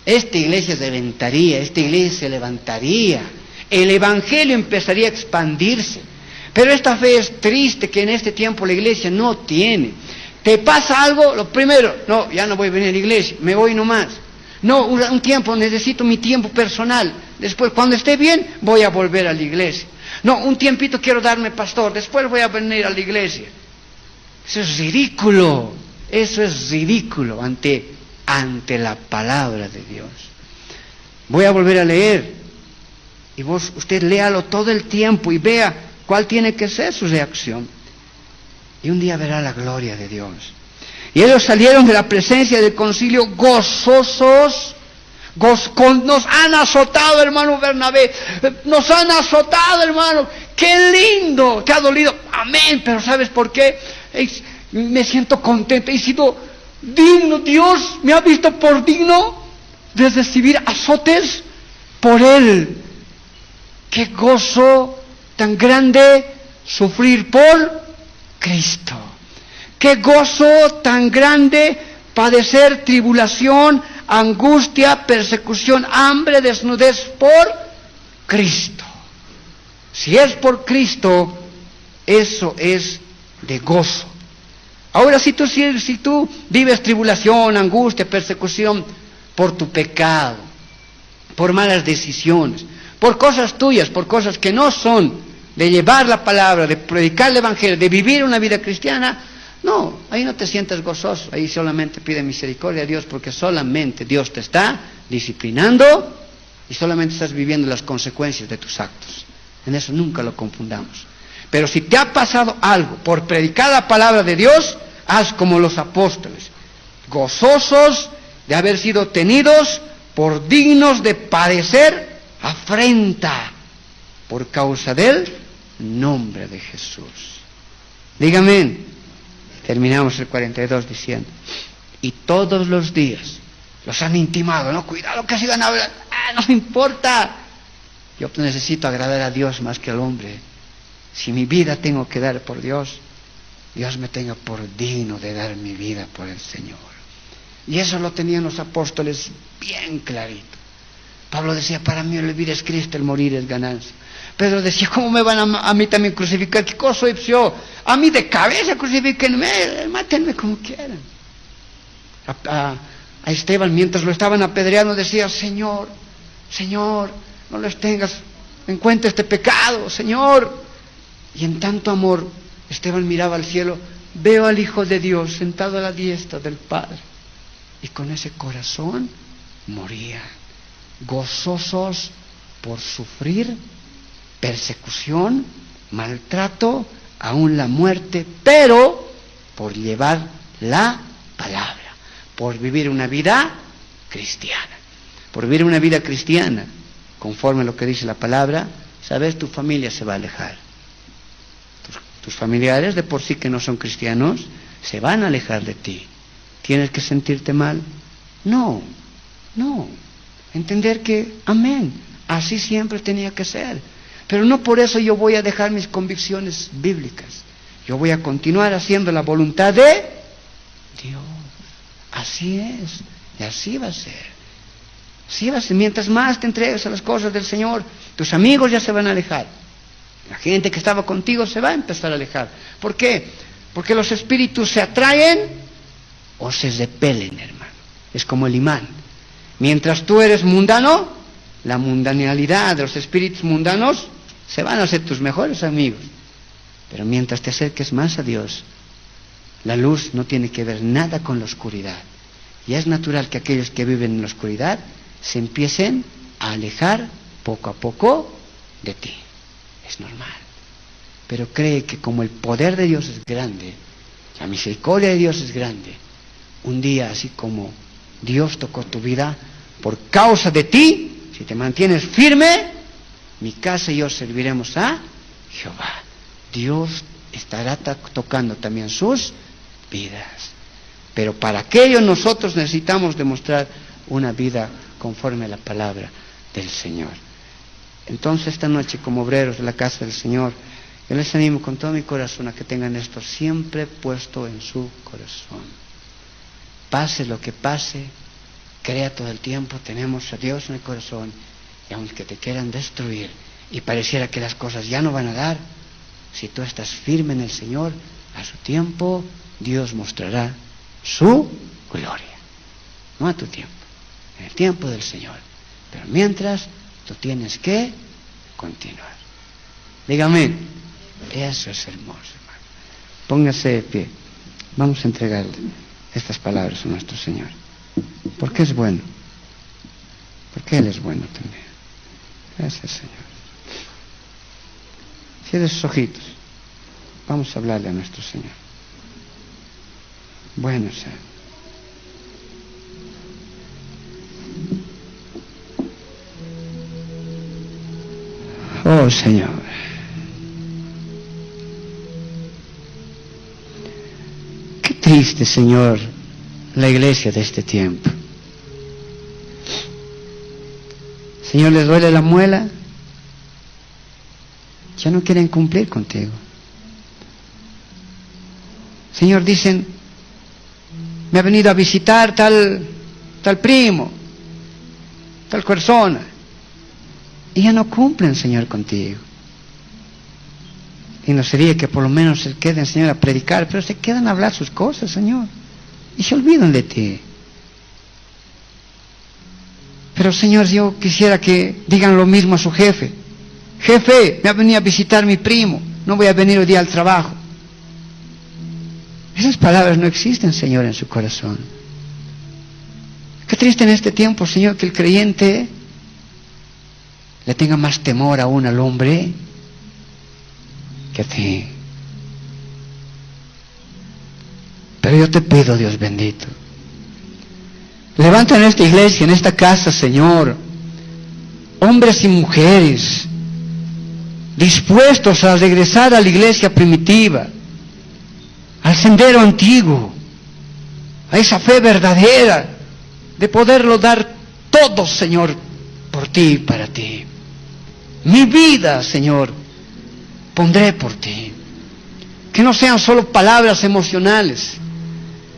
esta iglesia se levantaría, esta iglesia se levantaría, el evangelio empezaría a expandirse. Pero esta fe es triste que en este tiempo la iglesia no tiene. ¿Te pasa algo? Lo primero, no, ya no voy a venir a la iglesia, me voy nomás. No, un tiempo, necesito mi tiempo personal. después cuando esté bien voy a volver a la iglesia. No, un tiempito quiero darme pastor, después voy a venir a la iglesia. Eso es ridículo, ante la palabra de Dios. Voy a volver a leer, y usted léalo todo el tiempo y vea cuál tiene que ser su reacción. Y un día verá la gloria de Dios. Y ellos salieron de la presencia del concilio gozosos. Nos han azotado, hermano Bernabé. Nos han azotado, hermano. ¡Qué lindo! ¿Te ha dolido? Amén. Pero ¿sabes por qué? Me siento contento. He sido digno. Dios me ha visto por digno de recibir azotes por Él. ¡Qué gozo tan grande sufrir por Cristo! ¡Qué gozo tan grande padecer tribulación, angustia, persecución, hambre, desnudez por Cristo! Si es por Cristo, eso es de gozo. Ahora, si tú vives tribulación, angustia, persecución por tu pecado, por malas decisiones, por cosas tuyas, por cosas que no son de llevar la palabra, de predicar el evangelio, de vivir una vida cristiana, no, ahí no te sientas gozoso, ahí solamente pide misericordia a Dios, porque solamente Dios te está disciplinando y solamente estás viviendo las consecuencias de tus actos. En eso nunca lo confundamos. Pero si te ha pasado algo por predicar la palabra de Dios, haz como los apóstoles, gozosos de haber sido tenidos por dignos de padecer afrenta por causa del nombre de Jesús. Dígame. Terminamos el 42 diciendo, y todos los días los han intimado, no, cuidado que sigan hablando, no me importa, yo necesito agradar a Dios más que al hombre. Si mi vida tengo que dar por Dios, Dios me tenga por digno de dar mi vida por el Señor. Y eso lo tenían los apóstoles bien clarito. Pablo decía, para mí el vivir es Cristo, el morir es ganancia. Pedro decía, ¿cómo me van a mí también crucificar? ¿Qué cosa soy yo? A mí de cabeza crucifíquenme, mátenme como quieran. A Esteban, mientras lo estaban apedreando, decía, Señor, no les tengas en cuenta este pecado, Señor. Y en tanto amor, Esteban miraba al cielo, veo al Hijo de Dios sentado a la diestra del Padre. Y con ese corazón moría, gozosos por sufrir persecución, maltrato, aún la muerte, pero por llevar la palabra, por vivir una vida cristiana. Por vivir una vida cristiana, conforme a lo que dice la palabra, sabes, tu familia se va a alejar. Tus familiares, de por sí que no son cristianos, se van a alejar de ti. ¿Tienes que sentirte mal? No. Entender que, amén, así siempre tenía que ser. Pero no por eso yo voy a dejar mis convicciones bíblicas. Yo voy a continuar haciendo la voluntad de Dios. Así es, y así va a ser. Así va a ser. Mientras más te entregues a las cosas del Señor, tus amigos ya se van a alejar. La gente que estaba contigo se va a empezar a alejar. ¿Por qué? Porque los espíritus se atraen o se repelen, hermano. Es como el imán. Mientras tú eres mundano, la mundanalidad de los espíritus mundanos se van a ser tus mejores amigos. Pero mientras te acerques más a Dios, la luz no tiene que ver nada con la oscuridad. Y es natural que aquellos que viven en la oscuridad se empiecen a alejar poco a poco de ti. Es normal. Pero cree que como el poder de Dios es grande, la misericordia de Dios es grande, un día así como Dios tocó tu vida, por causa de ti, si te mantienes firme, mi casa y yo serviremos a Jehová. Dios estará tocando también sus vidas. Pero para aquello nosotros necesitamos demostrar una vida conforme a la palabra del Señor. Entonces esta noche, como obreros de la casa del Señor, yo les animo con todo mi corazón a que tengan esto siempre puesto en su corazón. Pase lo que pase, crea todo el tiempo, tenemos a Dios en el corazón, y aunque te quieran destruir y pareciera que las cosas ya no van a dar, si tú estás firme en el Señor, a su tiempo Dios mostrará su gloria. No a tu tiempo, en el tiempo del Señor. Pero mientras, tú tienes que continuar. Dígame, eso es hermoso, hermano. Póngase de pie. Vamos a entregarle estas palabras a nuestro Señor. Porque es bueno. Porque Él es bueno también. Gracias, Señor. Cierre sus ojitos. Vamos a hablarle a nuestro Señor. Bueno, Señor. Oh, Señor. Qué triste, Señor, la iglesia de este tiempo. Señor, ¿les duele la muela? Ya no quieren cumplir contigo. Señor, dicen, me ha venido a visitar tal primo, tal persona. Y ya no cumplen, Señor, contigo. Y no sería que por lo menos se queden, Señor, a predicar, pero se quedan a hablar sus cosas, Señor. Y se olvidan de ti. Pero, Señor, yo quisiera que digan lo mismo a su jefe. Jefe, me ha venido a visitar mi primo, no voy a venir hoy día al trabajo. Esas palabras no existen, Señor, en su corazón. Qué triste en este tiempo, Señor, que el creyente le tenga más temor aún al hombre que a ti. Pero yo te pido, Dios bendito, levanta en esta iglesia, en esta casa, Señor, hombres y mujeres dispuestos a regresar a la iglesia primitiva, al sendero antiguo, a esa fe verdadera de poderlo dar todo, Señor, por ti y para ti. Mi vida, Señor, pondré por ti. Que no sean solo palabras emocionales,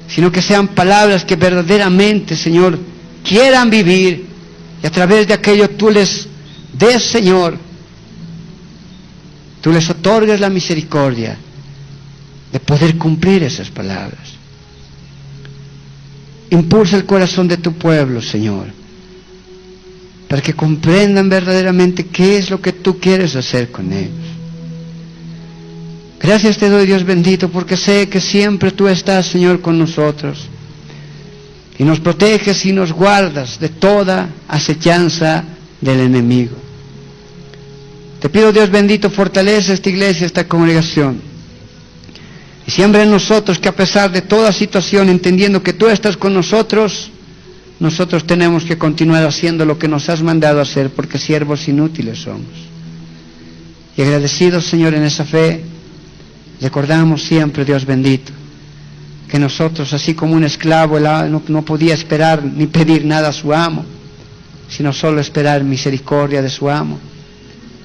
sino que sean palabras que verdaderamente, Señor, quieran vivir, y a través de aquello tú les des, Señor, tú les otorgues la misericordia de poder cumplir esas palabras. Impulsa el corazón de tu pueblo, Señor, para que comprendan verdaderamente qué es lo que tú quieres hacer con ellos. Gracias te doy, Dios bendito, porque sé que siempre tú estás, Señor, con nosotros, y nos proteges y nos guardas de toda acechanza del enemigo. Te pido, Dios bendito, fortalece esta iglesia, esta congregación, y siembra en nosotros que a pesar de toda situación, entendiendo que tú estás con nosotros, nosotros tenemos que continuar haciendo lo que nos has mandado hacer, porque siervos inútiles somos. Y agradecidos, Señor, en esa fe, recordamos siempre, Dios bendito, que nosotros, así como un esclavo, no podía esperar ni pedir nada a su amo, sino solo esperar misericordia de su amo.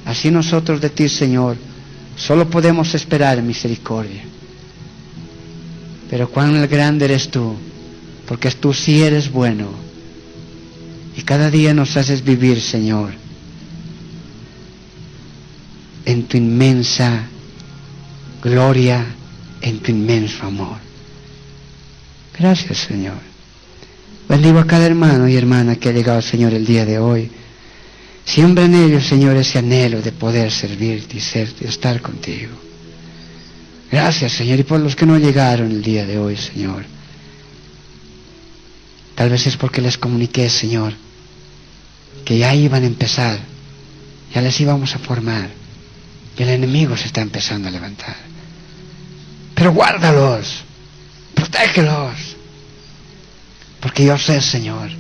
Así nosotros de ti, Señor, solo podemos esperar misericordia. Pero cuán grande eres tú, porque tú sí eres bueno, y cada día nos haces vivir, Señor, en tu inmensa gloria, en tu inmenso amor. Gracias, Señor. Bendigo a cada hermano y hermana que ha llegado, Señor, el día de hoy. Siembra en ellos, Señor, ese anhelo de poder servirte y estar contigo. Gracias, Señor, y por los que no llegaron el día de hoy, Señor. Tal vez es porque les comuniqué, Señor, que ya iban a empezar, ya les íbamos a formar, y el enemigo se está empezando a levantar. Pero guárdalos, protégelos, porque yo sé, Señor,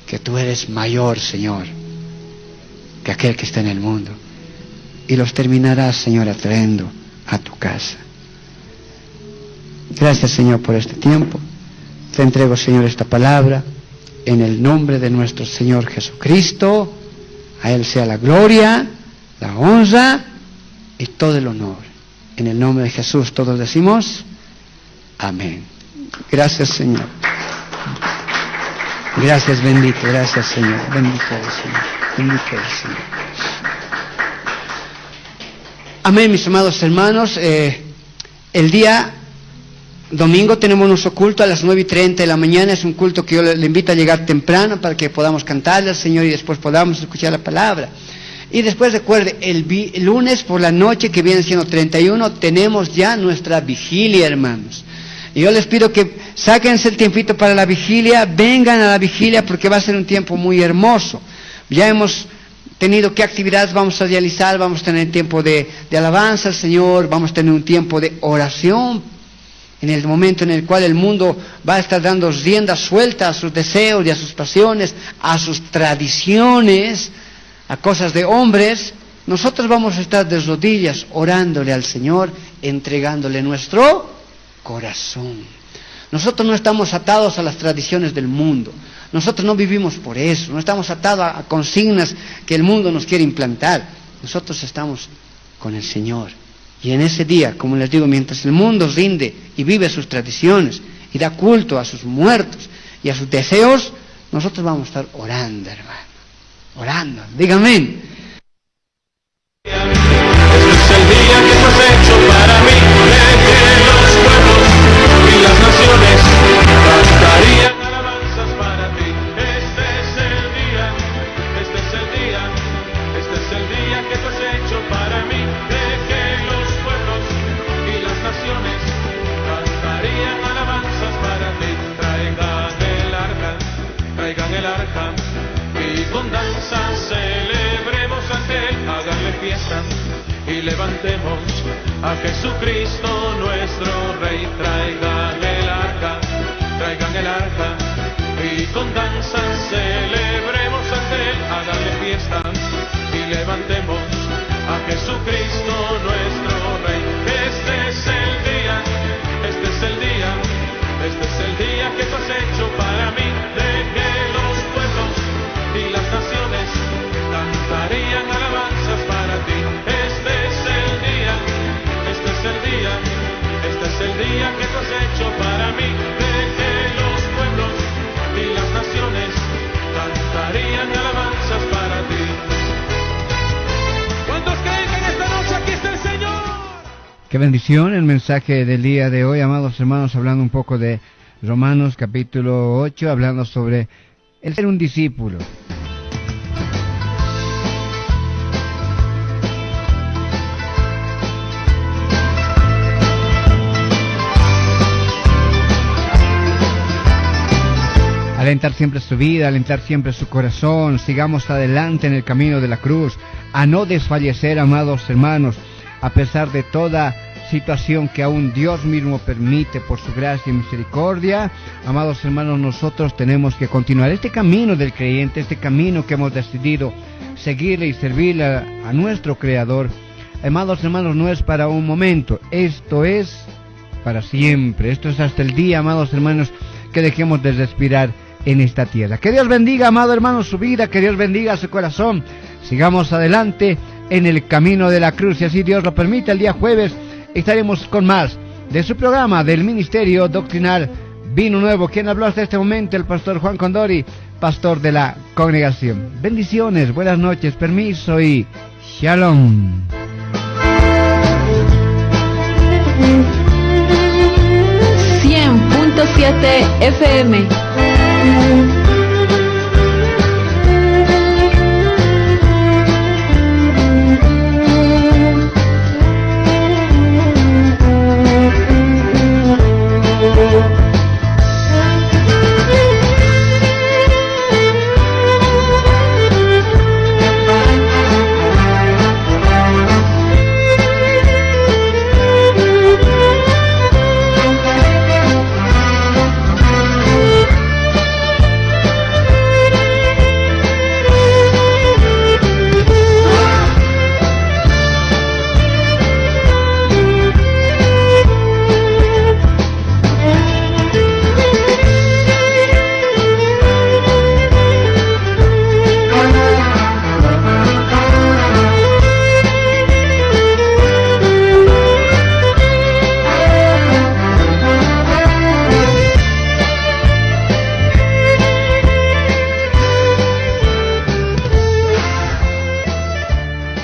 que tú eres mayor, Señor, que aquel que está en el mundo, y los terminarás, Señor, atrayendo a tu casa. Gracias, Señor, por este tiempo. Te entrego, Señor, esta palabra en el nombre de nuestro Señor Jesucristo. A Él sea la gloria, la honra y todo el honor. En el nombre de Jesús todos decimos amén. Gracias, Señor. Gracias, bendito. Gracias, Señor. Bendito eres, Señor. Bendito eres, Señor. Amén, mis amados hermanos. El día domingo tenemos nuestro culto a las 9:30 de la mañana. Es un culto que yo le invito a llegar temprano para que podamos cantarle al Señor y después podamos escuchar la palabra. Y después recuerde, el lunes por la noche, que viene siendo 31, tenemos ya nuestra vigilia, hermanos. Y yo les pido que sáquense el tiempito para la vigilia, vengan a la vigilia porque va a ser un tiempo muy hermoso. Ya hemos tenido qué actividades vamos a realizar. Vamos a tener tiempo de alabanza al Señor, vamos a tener un tiempo de oración, en el momento en el cual el mundo va a estar dando rienda suelta a sus deseos y a sus pasiones, a sus tradiciones, a cosas de hombres. Nosotros vamos a estar de rodillas orándole al Señor, entregándole nuestro corazón. Nosotros no estamos atados a las tradiciones del mundo. Nosotros no vivimos por eso. No estamos atados a consignas que el mundo nos quiere implantar. Nosotros estamos con el Señor. Y en ese día, como les digo, mientras el mundo rinde y vive sus tradiciones y da culto a sus muertos y a sus deseos, nosotros vamos a estar orando, hermano. Orando. Dígame. Este es el día que tú has hecho para mí, que los pueblos y las naciones cantarían alabanzas para ti. Este es el día, este es el día, este es el día que tú has hecho para mí, de que los pueblos y las naciones cantarían alabanzas para ti. Traigan el arca y con danza celebremos ante él, háganle fiesta y levantemos a Jesucristo nuestro Rey. Traigan el arca y con danza celebremos ante él, háganle fiesta y levantemos a Jesucristo nuestro Rey. Este es el día, este es el día, este es el día que tú has hecho para mí, de que los pueblos y las naciones cantarían alabanzas para ti. Este es el día, este es el día, este es el día que tú has hecho para mí, de que los pueblos y las naciones cantarían alabanzas para ti. ¿Cuántos creen que en esta noche aquí está el Señor? Qué bendición el mensaje del día de hoy, amados hermanos, hablando un poco de Romanos capítulo 8, hablando sobre el ser un discípulo. Alentar siempre su vida, alentar siempre su corazón. Sigamos adelante en el camino de la cruz, a no desfallecer, amados hermanos, a pesar de toda situación que aún Dios mismo permite por su gracia y misericordia. Amados hermanos, nosotros tenemos que continuar este camino del creyente, este camino que hemos decidido seguirle y servirle a nuestro Creador. Amados hermanos, no es para un momento, esto es para siempre. Esto es hasta el día, amados hermanos, que dejemos de respirar en esta tierra. Que Dios bendiga, amado hermano, su vida, que Dios bendiga su corazón. Sigamos adelante en el camino de la cruz, y así Dios lo permite. El día jueves estaremos con más de su programa del Ministerio Doctrinal Vino Nuevo. Quien habló hasta este momento, el pastor Juan Condori, pastor de la congregación. Bendiciones, buenas noches, permiso y shalom. 100.7 FM.